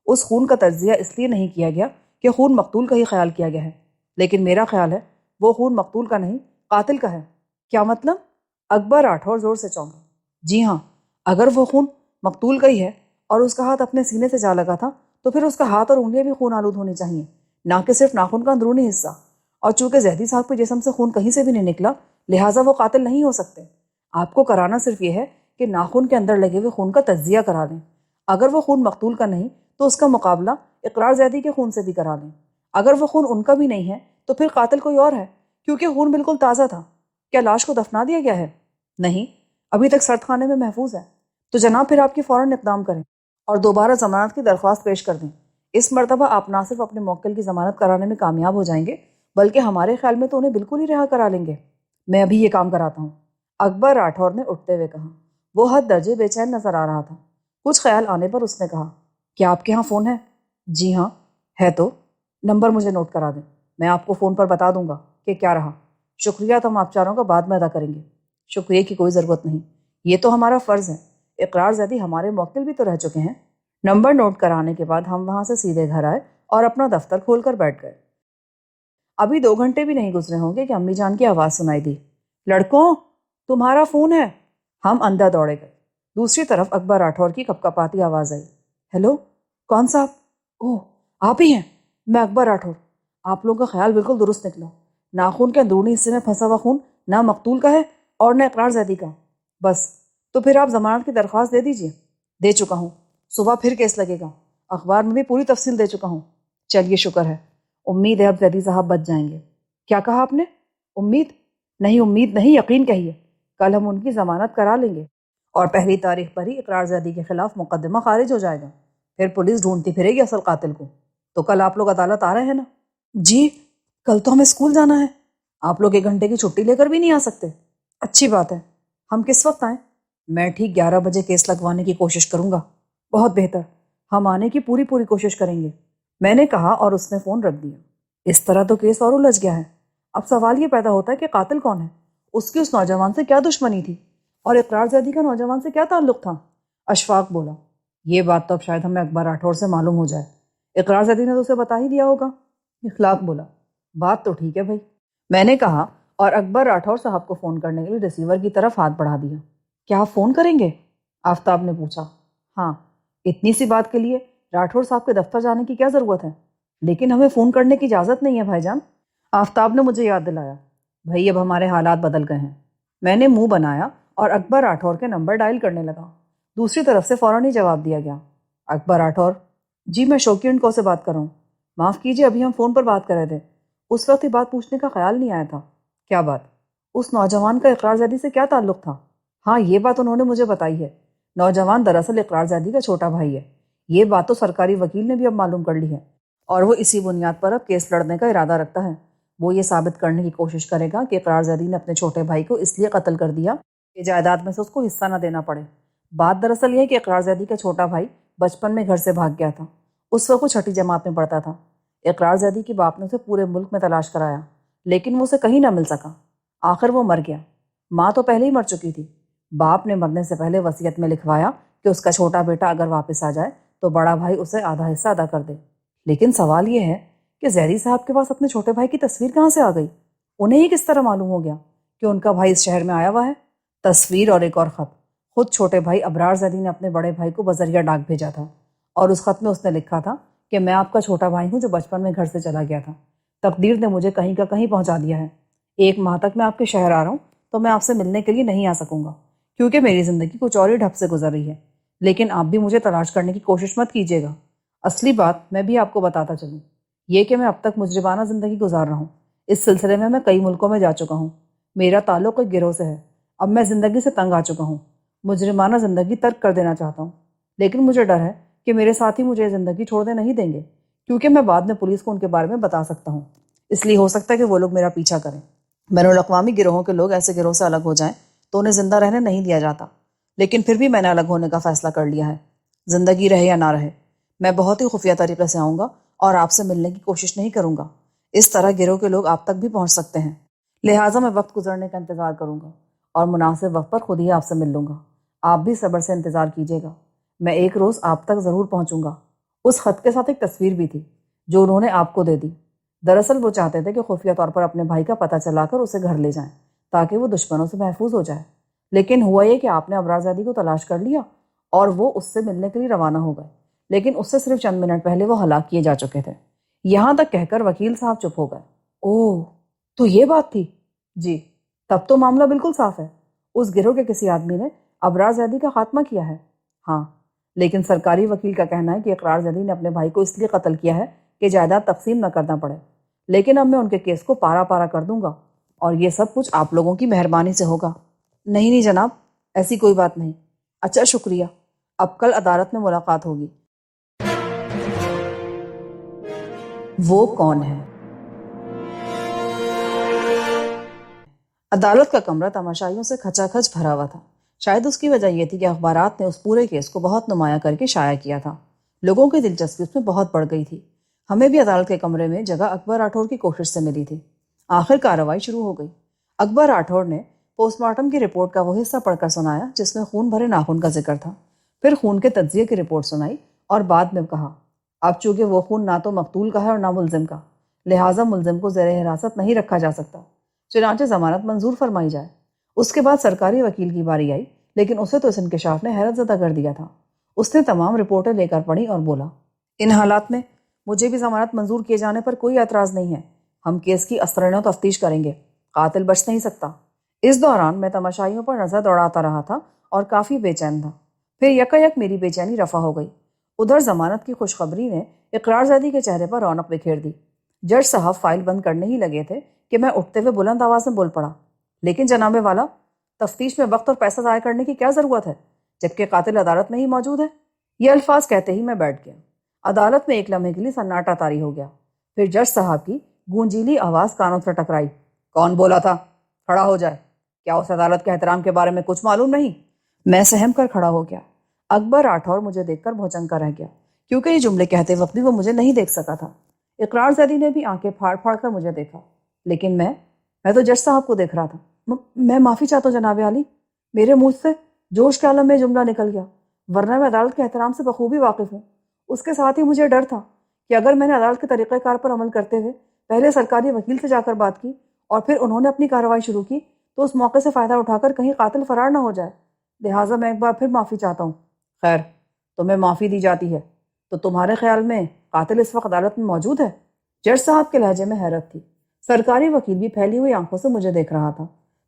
[SPEAKER 1] اس خون کا تجزیہ اس لیے نہیں کیا گیا کہ خون مقتول کا ہی خیال کیا گیا ہے، لیکن میرا خیال ہے وہ خون مقتول کا نہیں، قاتل کا ہے۔ کیا مطلب؟ اکبر راٹھور زور سے چونکا۔ جی ہاں، اگر وہ خون مقتول کا ہی ہے اور اس کا ہاتھ اپنے سینے سے جا لگا تھا تو پھر اس کا ہاتھ اور انگلیاں بھی خون آلود ہونی چاہیے، نہ کہ صرف ناخن کا اندرونی حصہ۔ اور چونکہ زیدی صاحب کے جسم سے خون کہیں سے بھی نہیں نکلا، لہٰذا وہ قاتل نہیں ہو سکتے۔ آپ کو کرانا صرف یہ ہے کہ ناخن کے اندر لگے ہوئے خون کا تجزیہ کرا دیں۔ اگر وہ خون مقتول کا نہیں تو اس کا مقابلہ اقرار زیدی کے خون سے بھی کرا دیں۔ اگر وہ خون ان کا بھی نہیں ہے تو پھر قاتل کوئی اور ہے، کیونکہ خون بالکل تازہ تھا۔ کیا لاش کو دفنا دیا گیا ہے؟ نہیں، ابھی تک سرد خانے میں محفوظ ہے۔ تو جناب پھر آپ کی فوراً اقدام کریں اور دوبارہ ضمانت کی درخواست پیش کر دیں۔ اس مرتبہ آپ نہ صرف اپنے موکل کی ضمانت کرانے میں کامیاب ہو جائیں گے، بلکہ ہمارے خیال میں تو انہیں بالکل ہی رہا کرا لیں گے۔ میں ابھی یہ کام کراتا ہوں، اکبر راٹھور نے اٹھتے ہوئے کہا۔ وہ حد درجے بے چین نظر آ رہا تھا۔ کچھ خیال آنے پر اس نے کہا، کیا آپ کے ہاں فون ہے؟ جی ہاں ہے۔ تو نمبر مجھے نوٹ کرا دیں، میں آپ کو فون پر بتا دوں گا کہ کیا رہا۔ شکریہ تو ہم آپ چاروں کا بعد میں ادا کریں گے۔ شکریہ کی کوئی ضرورت نہیں، یہ تو ہمارا فرض ہے۔ اقرار زیدی ہمارے موکل بھی تو رہ چکے ہیں۔ نمبر نوٹ کرانے کے بعد ہم وہاں سے سیدھے گھر آئے اور اپنا دفتر کھول کر بیٹھ گئے۔ ابھی 2 گھنٹے بھی نہیں گزرے ہوں گے کہ امی جان کی آواز سنائی دی، لڑکوں تمہارا فون ہے۔ ہم اندر دوڑے گئے۔ دوسری طرف اکبر راٹھور کی کپکپاتی آواز آئی، ہیلو، کون صاحب؟ اوہ آپ ہی ہیں؟ میں اکبر راٹھور۔ آپ لوگوں کا خیال بالکل درست نکلا۔ ناخن کے اندرونی حصے میں پھنسا ہوا خون نہ مقتول کا ہے اور نہ اقرار زیدی کا۔ بس تو پھر آپ ضمانت کی درخواست دے دیجئے۔ دے چکا ہوں، صبح پھر کیس لگے گا، اخبار میں بھی پوری تفصیل دے چکا ہوں۔ چلیے شکر ہے، امید ہے اب زیدی صاحب بچ جائیں گے۔ کیا کہا آپ نے؟ امید نہیں، امید نہیں، یقین کہیے۔ کل ہم ان کی ضمانت کرا لیں گے اور پہلی تاریخ پر ہی اقرار زیدی کے خلاف مقدمہ خارج ہو جائے گا۔ پھر پولیس ڈھونڈتی پھرے گی اصل قاتل کو۔ تو کل آپ لوگ عدالت آ رہے ہیں نا؟ جی، کل تو ہمیں اسکول جانا ہے۔ آپ لوگ 1 گھنٹے کی چھٹی لے کر بھی نہیں آ سکتے؟ اچھی بات ہے، ہم کس وقت آئیں؟ میں ٹھیک 11 بجے کیس لگوانے کی کوشش کروں گا۔ بہت بہتر، ہم آنے کی پوری کوشش کریں گے، میں نے کہا اور اس نے فون رکھ دیا۔ اس طرح تو کیس اور الجھ گیا ہے۔ اب سوال یہ پیدا ہوتا ہے کہ قاتل کون ہے؟ اس کی اس نوجوان سے کیا دشمنی تھی اور اقرار زیدی کا نوجوان سے کیا تعلق تھا؟ اشفاق بولا، یہ بات تو اب شاید ہمیں اکبر راٹھور سے معلوم ہو جائے۔ اقرار زیدی نے تو اسے بتا ہی دیا ہوگا۔ اخلاق بولا، بات تو ٹھیک ہے بھائی، میں نے کہا اور اکبر راٹھور صاحب کو فون کرنے کے لیے ریسیور کی طرف ہاتھ بڑھا دیا۔ کیا آپ فون کریں گے؟ آفتاب نے پوچھا۔ ہاں، اتنی سی بات کے لیے راٹھور صاحب کے دفتر جانے کی کیا ضرورت ہے؟ لیکن ہمیں فون کرنے کی اجازت نہیں ہے بھائی جان۔ آفتاب نے مجھے یاد دلایا۔ بھائی اب ہمارے حالات بدل گئے ہیں۔ میں نے منہ بنایا اور اکبر راٹھور کے نمبر ڈائل کرنے لگا۔ دوسری طرف سے فوراً ہی جواب دیا گیا، اکبر راٹھور۔ جی میں شوکی انکو سے بات کر رہا ہوں۔ معاف کیجیے، ابھی ہم فون پر بات کر رہے تھے، اس وقت یہ بات پوچھنے کا خیال نہیں آیا تھا۔ کیا بات؟ اس نوجوان کا اقرار زیدی سے کیا تعلق تھا؟ ہاں یہ بات انہوں نے مجھے بتائی ہے۔ نوجوان دراصل اقرار زیدی کا چھوٹا بھائی ہے۔ یہ بات تو سرکاری وکیل نے بھی اب معلوم کر لی ہے اور وہ اسی بنیاد پر اب کیس لڑنے کا ارادہ رکھتا ہے۔ وہ یہ ثابت کرنے کی کوشش کرے گا کہ اقرار زیدی نے اپنے چھوٹے بھائی کو اس لیے قتل کر دیا کہ جائیداد میں سے اس کو حصہ نہ دینا پڑے۔ بات دراصل یہ ہے کہ اقرار زیدی کا چھوٹا بھائی بچپن میں گھر سے بھاگ گیا تھا۔ اس وقت وہ 6ٹھی جماعت میں پڑھتا تھا۔ اقرار زیدی کی باپ نے اسے پورے ملک میں تلاش کرایا، لیکن وہ اسے کہیں نہ مل سکا۔ آخر وہ مر گیا۔ ماں تو پہلے ہی مر چکی تھی۔ باپ نے مرنے سے پہلے وصیت میں لکھوایا کہ اس کا چھوٹا بیٹا اگر واپس آ جائے تو بڑا بھائی اسے آدھا حصہ ادا کر دے۔ لیکن سوال یہ ہے کہ زیدی صاحب کے پاس اپنے چھوٹے بھائی کی تصویر کہاں سے آ گئی؟ انہیں ہی کس طرح معلوم ہو گیا کہ ان کا بھائی اس شہر میں آیا ہوا ہے؟ تصویر اور ایک اور خط۔ خود چھوٹے بھائی ابرار زیدی نے اپنے بڑے بھائی کو بذریعہ ڈاک بھیجا تھا اور اس خط میں اس نے لکھا تھا کہ میں آپ کا چھوٹا بھائی ہوں جو بچپن میں گھر سے چلا گیا تھا۔ تقدیر نے مجھے کہیں کا کہیں پہنچا دیا ہے۔ 1 ماہ تک میں آپ کے شہر آ رہا ہوں تو میں آپ سے ملنے کے لیے نہیں آ سکوں گا کیونکہ میری زندگی کچھ اور ہی ڈھپ سے گزر رہی ہے۔ لیکن آپ بھی مجھے تلاش کرنے کی کوشش مت کیجیے گا۔ اصلی بات میں بھی آپ کو بتاتا چلوں، یہ کہ میں اب تک مجرمانہ زندگی گزار رہا ہوں۔ اس سلسلے میں کئی ملکوں میں جا چکا ہوں۔ میرا تعلق ایک گروہ سے ہے۔ اب میں زندگی سے تنگ آ چکا ہوں۔ مجرمانہ زندگی ترک کر دینا چاہتا ہوں، لیکن مجھے ڈر ہے کہ میرے ساتھی مجھے زندگی چھوڑنے نہیں دیں گے کیونکہ میں بعد میں پولیس کو ان کے بارے میں بتا سکتا ہوں، اس لیے ہو سکتا ہے کہ وہ لوگ میرا پیچھا کریں۔ بین الاقوامی گروہوں کے لوگ ایسے گروہ سے الگ ہو جائیں تو انہیں زندہ رہنے نہیں دیا جاتا، لیکن پھر بھی میں نے الگ ہونے کا فیصلہ کر لیا ہے، زندگی رہے یا نہ رہے۔ میں بہت ہی خفیہ طریقے سے آؤں گا اور آپ سے ملنے کی کوشش نہیں کروں گا، اس طرح گروہ کے لوگ آپ تک بھی پہنچ سکتے ہیں، لہٰذا میں وقت گزرنے کا انتظار کروں گا اور مناسب وقت پر خود ہی آپ سے مل لوں گا۔ آپ بھی صبر سے انتظار کیجیے گا، میں ایک روز آپ تک ضرور پہنچوں گا۔ اس خط کے ساتھ ایک تصویر بھی تھی جو انہوں نے آپ کو دے دی۔ دراصل وہ چاہتے تھے کہ خفیہ طور پر اپنے بھائی کا پتہ چلا کر اسے گھر لے جائیں تاکہ وہ دشمنوں سے محفوظ ہو جائے، لیکن ہوا یہ کہ آپ نے ابرار زیدی کو تلاش کر لیا اور وہ اس سے ملنے کے لیے روانہ ہو گئے، لیکن اس سے صرف چند منٹ پہلے وہ ہلاک کیے جا چکے تھے۔ یہاں تک کہہ کر وکیل صاحب چپ ہو گئے۔ اوہ، تو یہ بات تھی؟ جی، تب تو معاملہ بالکل صاف ہے، اس گروہ کے کسی آدمی نے ابرار زیدی کا خاتمہ کیا ہے۔ ہاں، لیکن سرکاری وکیل کا کہنا ہے کہ اقرار زیدی نے اپنے بھائی کو اس لیے قتل کیا ہے کہ جائیداد تقسیم نہ کرنا پڑے، لیکن اب میں ان کے کیس کو پارا پارا کر دوں گا اور یہ سب کچھ آپ لوگوں کی مہربانی سے ہوگا۔ نہیں جناب، ایسی کوئی بات نہیں۔ اچھا، شکریہ، اب کل عدالت میں ملاقات ہوگی۔ وہ کون ہے؟ عدالت کا کمرہ تماشائیوں سے کھچا کھچ بھرا ہوا تھا۔ شاید اس کی وجہ یہ تھی کہ اخبارات نے اس پورے کیس کو بہت نمایاں کر کے شائع کیا تھا۔ لوگوں کی دلچسپی اس میں بہت بڑھ گئی تھی۔ ہمیں بھی عدالت کے کمرے میں جگہ اکبر راٹھور کی کوشش سے ملی تھی۔ آخر کارروائی شروع ہو گئی۔ اکبر راٹھور نے پوسٹ مارٹم کی رپورٹ کا وہ حصہ پڑھ کر سنایا جس میں خون بھرے ناخن کا ذکر تھا، پھر خون کے تجزیے کی رپورٹ سنائی اور بعد میں کہا، اب چونکہ وہ خون نہ تو مقتول کا ہے اور نہ ملزم کا، لہٰذا ملزم کو زیر حراست نہیں رکھا جا سکتا، چنانچہ ضمانت منظور فرمائی جائے۔ اس کے بعد سرکاری وکیل کی باری آئی، لیکن اسے تو اس انکشاف نے حیرت زدہ کر دیا تھا۔ اس نے تمام رپورٹیں لے کر پڑھی اور بولا، ان حالات میں مجھے بھی ضمانت منظور کیے جانے پر کوئی اعتراض نہیں ہے۔ ہم کیس کی اسرار تفتیش کریں گے، قاتل بچ نہیں سکتا۔ اس دوران میں تماشائیوں پر نظر دوڑاتا رہا تھا اور کافی بے چین تھا۔ پھر یکایک میری بے چینی رفع ہو گئی۔ ادھر ضمانت کی خوشخبری نے اقرار زیدی کے چہرے پر رونق بکھیر دی۔ جج صاحب فائل بند کرنے ہی لگے تھے کہ میں اٹھتے ہوئے بلند آواز میں بول پڑا، لیکن جناب والا، تفتیش میں وقت اور پیسہ ضائع کرنے کی کیا ضرورت ہے جبکہ قاتل عدالت میں ہی موجود ہے؟ یہ الفاظ کہتے ہی میں بیٹھ گیا۔ عدالت میں ایک لمحے کے لیے سناٹا طاری ہو گیا۔ پھر جج صاحب کی گونجیلی آواز کانوں سے ٹکرائی، کون بولا تھا؟ کھڑا ہو جائے۔ کیا اس عدالت کے احترام کے بارے میں کچھ معلوم نہیں؟ میں سہم کر کھڑا ہو گیا۔ اکبر راٹھور مجھے دیکھ کر بھوچنکا رہ گیا، کیونکہ یہ جملے کہتے وقت بھی وہ مجھے نہیں دیکھ سکا تھا۔ اقرار زیدی نے بھی آنکھیں پھاڑ پھاڑ کر مجھے دیکھا، لیکن میں تو جج صاحب کو دیکھ رہا تھا۔ میں معافی چاہتا ہوں جناب عالی، میرے منہ سے جوش کے عالم میں جملہ نکل گیا، ورنہ میں عدالت کے احترام سے بخوبی واقف ہوں۔ اس کے ساتھ ہی مجھے ڈر تھا کہ اگر میں نے عدالت کے طریقہ کار پر عمل کرتے ہوئے پہلے سرکاری وکیل سے جا کر بات کی اور پھر انہوں نے اپنی کارروائی شروع کی تو اس موقع سے فائدہ اٹھا کر کہیں قاتل فرار نہ ہو جائے، لہٰذا میں ایک بار پھر معافی چاہتا ہوں۔ خیر، تمہیں معافی دی جاتی ہے تو تمہارے خیال میں قاتل اس وقت عدالت میں موجود ہے؟ جج صاحب کے لہجے میں حیرت تھی۔ سرکاری وکیل بھی پھیلی ہوئی آنکھوں سے مجھے دیکھ رہا تھا۔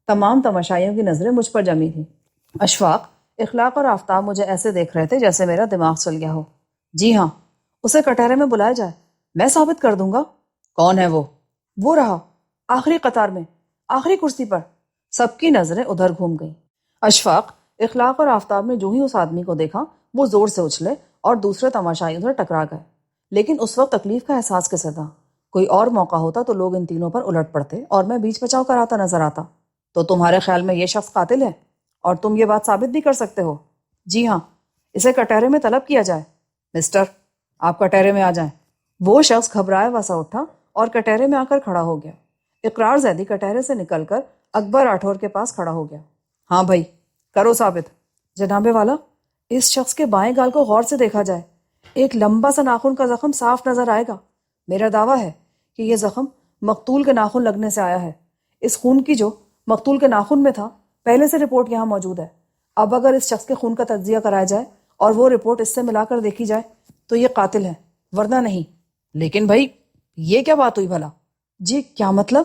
[SPEAKER 1] تمام تماشائیوں کی نظریں مجھ پر جمی تھیں۔ اشفاق، اخلاق اور آفتاب مجھے ایسے دیکھ رہے تھے جیسے میرا دماغ چل گیا ہو۔ جی ہاں، اسے کٹہرے میں بلایا جائے، میں ثابت کر دوں گا۔ کون ہے وہ؟ وہ رہا، آخری قطار میں، آخری کرسی پر۔ سب کی نظریں ادھر گھوم گئیں۔ اشفاق، اخلاق اور آفتاب نے جو ہی اس آدمی کو دیکھا وہ زور سے اچھلے اور دوسرے تماشائی ادھر ٹکرا گئے، لیکن اس وقت تکلیف کا احساس کسے تھا؟ کوئی اور موقع ہوتا تو لوگ ان تینوں پر الٹ پڑتے اور میں بیچ بچاؤ کراتا نظر آتا۔ تو تمہارے خیال میں یہ شخص قاتل ہے اور تم یہ بات ثابت بھی کر سکتے ہو؟ جی ہاں، اسے کٹہرے میں طلب کیا جائے۔ مسٹر، آپ کٹہرے میں آ جائیں۔ وہ شخص گھبرائے وسا اٹھا اور کٹہرے میں آ کر کھڑا ہو گیا۔ اقرار زیدی کٹہرے سے نکل کر اکبر راٹھور کے پاس کھڑا ہو گیا۔ ہاں بھائی، کرو ثابت۔ جناب والا، اس شخص کے بائیں گال کو غور سے دیکھا جائے، ایک لمبا سا ناخن کا زخم صاف نظر آئے گا۔ میرا دعویٰ ہے کہ یہ زخم مقتول کے ناخن لگنے سے آیا ہے۔ اس خون کی جو مقتول کے ناخن میں تھا پہلے سے رپورٹ یہاں موجود ہے۔ اب اگر اس شخص کے خون کا تجزیہ کرایا جائے اور وہ رپورٹ اس سے ملا کر دیکھی جائے تو یہ قاتل ہے، ورنہ نہیں۔ لیکن بھائی، یہ کیا بات ہوئی بھلا؟ جی کیا مطلب؟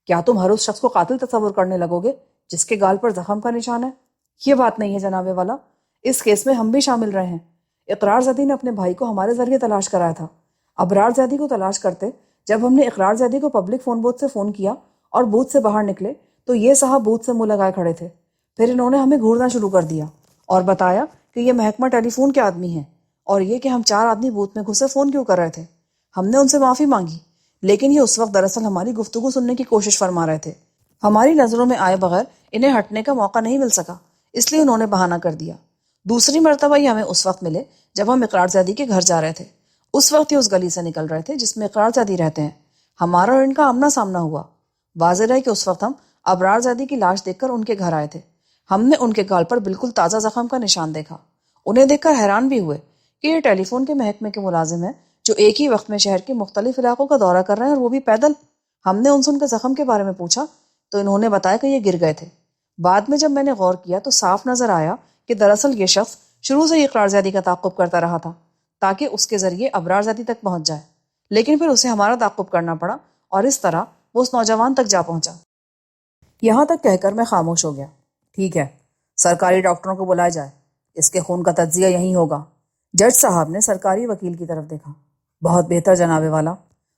[SPEAKER 1] کیا تم ہر اس شخص کو قاتل تصور کرنے لگو گے جس کے گال پر زخم کا نشان ہے؟ یہ بات نہیں ہے جناب والا، اس کیس میں ہم بھی شامل رہے ہیں۔ اقرار زیدی نے اپنے بھائی کو ہمارے ذریعے تلاش کرایا تھا۔ ابرار زیدی کو تلاش کرتے جب ہم نے اقرار زیدی کو پبلک فون بوتھ سے فون کیا اور بوتھ سے باہر نکلے تو یہ صاحب بوتھ سے منہ لگائے کھڑے تھے۔ پھر انہوں نے ہمیں گھورنا شروع کر دیا اور بتایا کہ یہ محکمہ ٹیلی فون کے آدمی ہیں اور یہ کہ ہم 4 آدمی بوتھ میں گھسے فون کیوں کر رہے تھے۔ ہم نے ان سے معافی مانگی، لیکن یہ اس وقت دراصل ہماری گفتگو سننے کی کوشش فرما رہے تھے۔ ہماری نظروں میں آئے بغیر انہیں ہٹنے کا موقع نہیں مل سکا، اس لیے انہوں نے بہانہ کر دیا۔ دوسری مرتبہ یہ ہمیں اس وقت ملے جب ہم اقرار زیدی کے گھر جا رہے تھے۔ اس وقت یہ اس گلی سے نکل رہے تھے جس میں اقرار زیدی رہتے ہیں۔ ہمارا اور ان کا آمنا سامنا ہوا۔ واضح ہے کہ اس وقت ہم ابرار زیدی کی لاش دیکھ کر ان کے گھر آئے تھے۔ ہم نے ان کے گال پر بالکل تازہ زخم کا نشان دیکھا۔ انہیں دیکھ کر حیران بھی ہوئے کہ یہ ٹیلی فون کے محکمے کے ملازم ہیں جو ایک ہی وقت میں شہر کے مختلف علاقوں کا دورہ کر رہے ہیں، اور وہ بھی پیدل۔ ہم نے ان سے ان کے زخم کے بارے میں پوچھا تو انہوں نے بتایا کہ یہ گر گئے تھے۔ بعد میں جب میں نے غور کیا تو صاف نظر آیا کہ دراصل یہ شخص شروع سے ہی اقرار زیدی کا تعاقب کرتا رہا تھا تاکہ اس کے ذریعے ابرار زیدی تک پہنچ جائے، لیکن پھر اسے ہمارا تعاقب کرنا پڑا اور اس طرح وہ اس نوجوان تک جا پہنچا۔ یہاں تک کہہ کر میں خاموش ہو گیا۔ ٹھیک ہے، سرکاری ڈاکٹروں کو بلایا جائے، اس کے خون کا تجزیہ یہیں ہوگا۔ جج صاحب نے سرکاری وکیل کی طرف دیکھا۔ بہت بہتر جناب والا،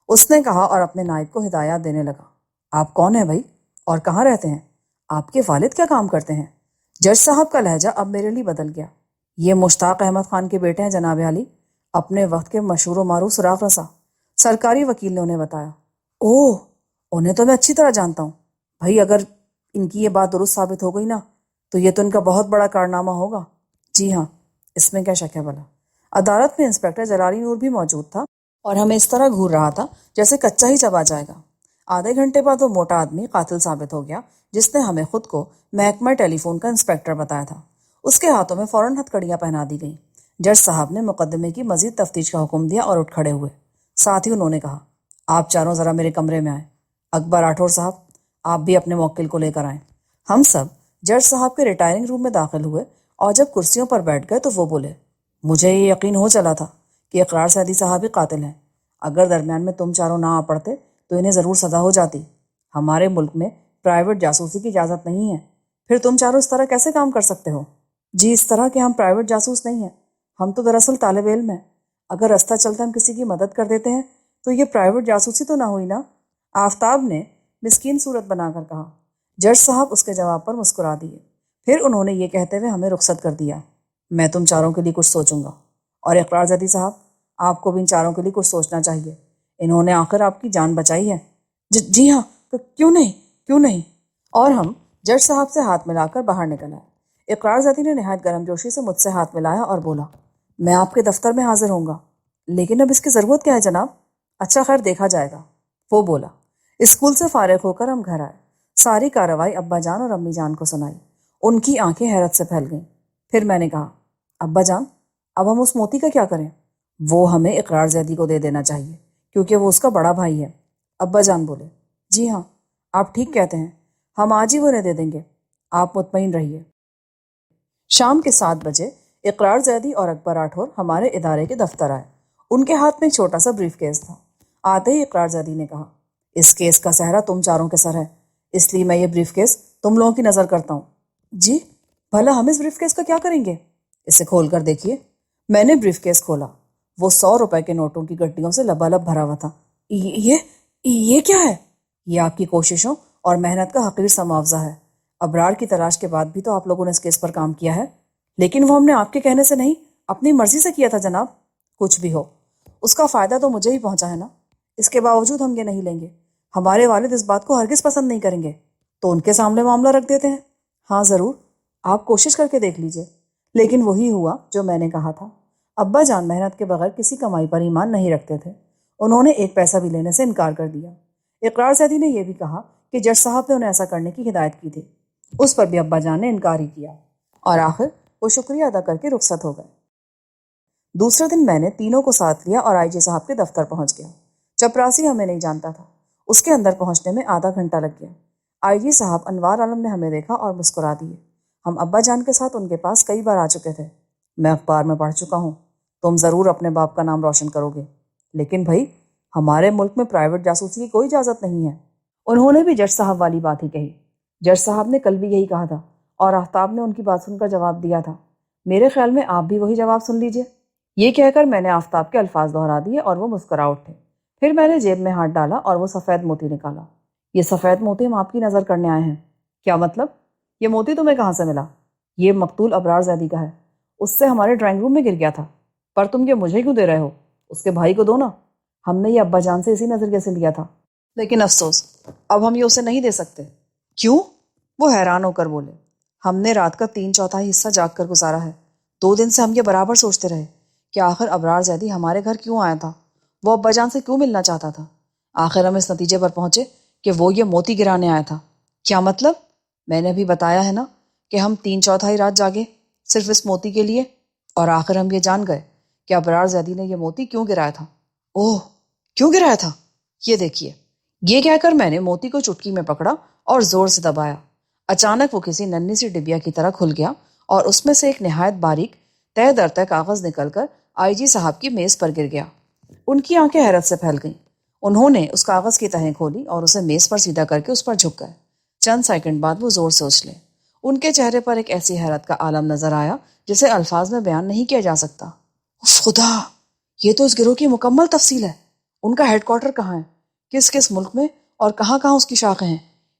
[SPEAKER 1] اس نے کہا اور اپنے نائب کو ہدایات دینے لگا۔ آپ کون ہیں بھائی، اور کہاں رہتے ہیں؟ آپ کے والد کیا کام کرتے ہیں؟ جج صاحب کا لہجہ اب میرے لیے بدل گیا۔ یہ مشتاق احمد خان کے بیٹے ہیں جناب عالی، اپنے وقت کے مشہور و معروف سراغ رسا۔ سرکاری وکیل نے انہیں بتایا۔ اوہ، انہیں تو میں اچھی طرح جانتا ہوں۔ بھائی اگر ان کی یہ بات درست ثابت ہو گئی نا تو یہ تو ان کا بہت بڑا کارنامہ ہوگا۔ جی ہاں، اس میں کیا شک ہے بھلا۔ عدالت میں انسپکٹر جلالی نور بھی موجود تھا اور ہمیں اس طرح گھور رہا تھا جیسے کچا ہی چبا جائے گا۔ آدھے گھنٹے بعد وہ موٹا آدمی قاتل ثابت ہو گیا جس نے ہمیں خود کو محکمہ ٹیلی فون کا انسپکٹر بتایا تھا۔ اس کے ہاتھوں میں فوراً ہتھ کڑیاں پہنا دی گئیں۔ جج صاحب نے مقدمے کی مزید تفتیش کا حکم دیا اور اٹھ کھڑے ہوئے۔ ساتھ ہی انہوں نے کہا، آپ چاروں ذرا میرے کمرے میں آئیں۔ اکبر راٹھور صاحب، آپ بھی اپنے موکل کو لے کر آئیں۔ ہم سب جج صاحب کے ریٹائرنگ روم میں داخل ہوئے اور جب کرسیوں پر بیٹھ گئے تو وہ بولے، مجھے یہ یقین ہو چلا تھا کہ اقرار زیدی صاحب ہی قاتل ہیں۔ اگر درمیان میں تم چاروں نہ آ پڑتے تو انہیں ضرور سزا ہو جاتی۔ ہمارے ملک میں پرائیویٹ جاسوسی کی اجازت نہیں ہے، پھر تم چاروں اس طرح کیسے کام کر سکتے ہو؟ جی اس طرح کہ ہم پرائیویٹ جاسوس نہیں ہیں، ہم تو دراصل طالب علم ہیں۔ اگر رستہ چلتے ہم کسی کی مدد کر دیتے ہیں تو یہ پرائیویٹ جاسوسی تو نہ ہوئی نا؟ آفتاب نے مسکین صورت بنا کر کہا۔ جج صاحب اس کے جواب پر مسکرا دیے، پھر انہوں نے یہ کہتے ہوئے ہمیں رخصت کر دیا، میں تم چاروں کے لیے کچھ سوچوں گا، اور اقرار زیدی صاحب آپ کو بھی ان چاروں کے لیے کچھ سوچنا چاہیے، انہوں نے آخر آپ کی جان بچائی ہے۔ جی ہاں، کیوں نہیں۔ اور ہم جج صاحب سے ہاتھ ملا کر باہر نکل آئے۔ اقرار زیدی نے نہایت گرم جوشی سے مجھ سے ہاتھ ملایا اور بولا، میں آپ کے دفتر میں حاضر ہوں گا، لیکن اب اس کی ضرورت کیا ہے جناب؟ اچھا خیر دیکھا جائے گا، وہ بولا۔ اسکول سے فارغ ہو کر ہم گھر آئے۔ ساری کارروائی ابا جان اور امی جان کو سنائی۔ ان کی آنکھیں حیرت سے پھیل گئیں۔ پھر میں نے کہا، ابا جان اب ہم اس موتی کا کیا کریں؟ وہ ہمیں اقرار زیدی کو دے دینا چاہیے کیونکہ وہ اس کا بڑا بھائی ہے۔ ابا جان بولے، جی ہاں آپ ٹھیک کہتے ہیں، ہم آج ہی وہ انہیں دے دیں گے، آپ مطمئن رہیے۔ شام کے 7 بجے اقرار زیدی اور اکبر راٹھور ہمارے ادارے کے دفتر آئے۔ ان کے ہاتھ میں ایک چھوٹا سا بریف کیس تھا۔ آتے ہی اقرار زیدی نے کہا، اس کیس کا سہرا تم چاروں کے سر ہے، اس لیے میں یہ بریف کیس تم لوگوں کی نظر کرتا ہوں۔ جی بھلا ہم اس بریف کیس کا کیا کریں گے؟ اسے کھول کر دیکھیے۔ میں نے بریف کیس کھولا۔ وہ 100 روپے کے نوٹوں کی گڈیوں سے لبالب بھرا ہوا تھا۔ یہ کیا ہے؟ یہ آپ کی کوششوں اور محنت کا حقیر سا معاوضہ ہے۔ ابرار کی تلاش کے بعد بھی تو آپ لوگوں نے اس کیس پر کام کیا ہے، لیکن وہ ہم نے آپ کے کہنے سے نہیں، اپنی مرضی سے کیا تھا جناب۔ کچھ بھی ہو، اس کا فائدہ تو مجھے ہی پہنچا ہے نا، اس کے باوجود ہم یہ نہیں لیں گے۔ ہمارے والد اس بات کو ہرگز پسند نہیں کریں گے، تو ان کے سامنے معاملہ رکھ دیتے ہیں۔ ہاں ضرور، آپ کوشش کر کے دیکھ لیجئے۔ لیکن وہی ہوا جو میں نے کہا تھا۔ ابا جان محنت کے بغیر کسی کمائی پر ایمان نہیں رکھتے تھے۔ انہوں نے ایک پیسہ بھی لینے سے انکار کر دیا۔ اقرار زیدی نے یہ بھی کہا کہ جج صاحب نے انہیں ایسا کرنے کی ہدایت کی تھی، اس پر بھی ابا جان نے انکار ہی کیا، اور آخر وہ شکریہ ادا کر کے رخصت ہو گئے۔ دوسرے دن میں نے تینوں کو ساتھ لیا اور آئی جی صاحب کے دفتر پہنچ گیا۔ چپراسی ہمیں نہیں جانتا تھا، اس کے اندر پہنچنے میں آدھا گھنٹہ لگ گیا۔ آئی جی صاحب انوار عالم نے ہمیں دیکھا اور مسکرا دیے۔ ہم ابا جان کے ساتھ ان کے پاس کئی بار آ چکے تھے۔ میں اخبار میں پڑھ چکا ہوں، تم ضرور اپنے باپ کا نام روشن کرو گے، لیکن بھائی ہمارے ملک میں پرائیویٹ جاسوسی کی کوئی اجازت نہیں ہے۔ انہوں نے بھی جج صاحب والی بات ہی کہی۔ جج صاحب نے کل بھی یہی کہا تھا، اور آفتاب نے ان کی بات سن کر جواب دیا تھا۔ میرے خیال میں آپ بھی وہی جواب سن لیجئے۔ یہ کہہ کر میں نے آفتاب کے الفاظ دہرا دیے اور وہ مسکرا اٹھے۔ پھر میں نے جیب میں ہاتھ ڈالا اور وہ سفید موتی نکالا۔ یہ سفید موتی ہم آپ کی نظر کرنے آئے ہیں۔ کیا مطلب؟ یہ موتی تمہیں کہاں سے ملا؟ یہ مقتول ابرار زیدی کا ہے، اس سے ہمارے ڈرائنگ روم میں گر گیا تھا۔ پر تم یہ مجھے کیوں دے رہے ہو؟ اس کے بھائی کو دو نا۔ ہم نے یہ ابا جان سے اسی نظریے سے لیا تھا، لیکن افسوس اب ہم یہ اسے نہیں دے سکتے۔ کیوں؟ وہ حیران ہو کر بولے۔ ہم نے رات کا 3/4 حصہ جاگ کر گزارا ہے۔ 2 دن سے ہم یہ برابر سوچتے رہے کہ آخر ابرار زیدی ہمارے گھر کیوں آیا تھا، وہ ابا جان سے کیوں ملنا چاہتا تھا۔ آخر ہم اس نتیجے پر پہنچے کہ وہ یہ موتی گرانے آیا تھا۔ کیا مطلب؟ میں نے ابھی بتایا ہے نا کہ ہم 3/4 رات جاگے صرف اس موتی کے لیے، اور آخر ہم یہ جان گئے کہ ابرار زیدی نے یہ موتی کیوں گرایا تھا۔ اوہ، کیوں گرایا تھا؟ یہ دیکھیے۔ یہ کہہ کر میں نے موتی کو چٹکی میں پکڑا اور زور سے دبایا۔ اچانک وہ کسی ننھی سی ڈبیا کی طرح کھل گیا اور اس میں سے ایک نہایت باریک تہ در تہ کاغذ نکل کر آئی جی صاحب کی میز پر گر گیا۔ ان کی آنکھیں حیرت سے پھیل گئیں۔ انہوں نے اس کاغذ کی تہیں کھولی اور اسے میز پر سیدھا کر کے اس پر جھک گئے۔ چند سیکنڈ بعد وہ زور سے اچھلے۔ ان کے چہرے پر ایک ایسی حیرت کا عالم نظر آیا جسے الفاظ میں بیان نہیں کیا جا سکتا۔ خدا، یہ تو اس گروہ کی مکمل تفصیل ہے۔ ان کا ہیڈ کوارٹر کہاں ہے، کس کس ملک میں، اور کہاں کہاں اس کی شاخیں ہیں،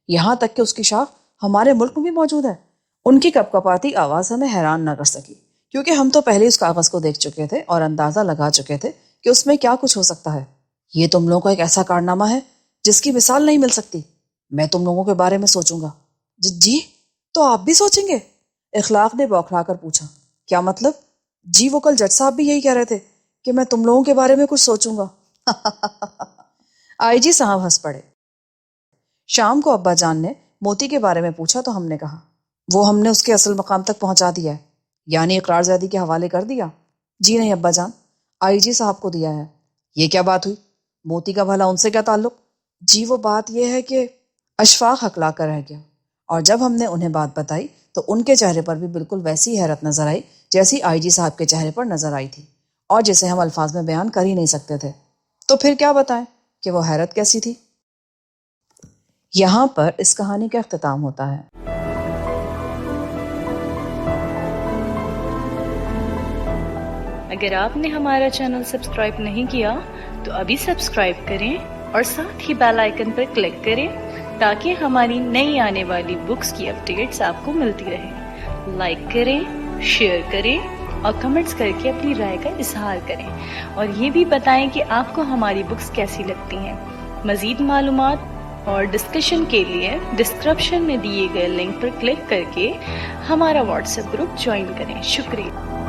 [SPEAKER 1] یہاں تک کہ اس کی شاخ ہمارے ملک میں بھی موجود ہے۔ ان کی کپ کپاتی آواز ہمیں حیران نہ کر سکی، کیونکہ ہم تو پہلے اس کاغذ کو دیکھ چکے تھے اور اندازہ لگا چکے تھے کہ اس میں کیا کچھ ہو سکتا ہے۔ یہ تم لوگوں کا ایک ایسا کارنامہ ہے جس کی مثال نہیں مل سکتی۔ میں تم لوگوں کے بارے میں سوچوں گا۔ جی، تو آپ بھی سوچیں گے؟ اخلاق نے بوکھلا کر پوچھا۔ کیا مطلب؟ جی، وہ کل جج صاحب بھی یہی کہہ رہے تھے کہ میں تم لوگوں کے بارے میں کچھ سوچوں گا۔ آئی جی صاحب ہنس پڑے۔ شام کو ابا جان نے موتی کے بارے میں پوچھا تو ہم نے کہا وہ ہم نے اس کے اصل مقام تک پہنچا دیا ہے، یعنی اقرار زیدی کے حوالے کر دیا۔ جی نہیں ابا جان، آئی جی صاحب کو دیا ہے۔ یہ کیا بات ہوئی؟ موتی کا بھلا ان سے کیا تعلق؟ جی وہ بات یہ ہے کہ اشفاق ہکلا کر رہ گیا، اور جب ہم نے انہیں بات بتائی تو ان کے چہرے پر بھی بالکل ویسی حیرت نظر آئی جیسی آئی جی صاحب کے چہرے پر نظر آئی تھی، اور جسے ہم الفاظ میں بیان کر ہی نہیں سکتے تھے۔ تو پھر کیا بتائیں کہ وہ حیرت کیسی تھی؟ یہاں پر اس کہانی کا اختتام ہوتا ہے۔
[SPEAKER 2] اگر آپ نے ہمارا چینل سبسکرائب نہیں کیا تو ابھی سبسکرائب کریں اور ساتھ ہی بیل آئیکن پر کلک کریں تاکہ ہماری نئی آنے والی بکس کی اپڈیٹس آپ کو ملتی رہیں۔ لائک کریں، شیئر کریں اور کمنٹس کر کے اپنی رائے کا اظہار کریں، اور یہ بھی بتائیں کہ آپ کو ہماری بکس کیسی لگتی ہیں۔ مزید معلومات اور ڈسکشن کے لیے ڈسکرپشن میں دیے گئے لنک پر کلک کر کے ہمارا واٹس ایپ گروپ جوائن کریں۔ شکریہ۔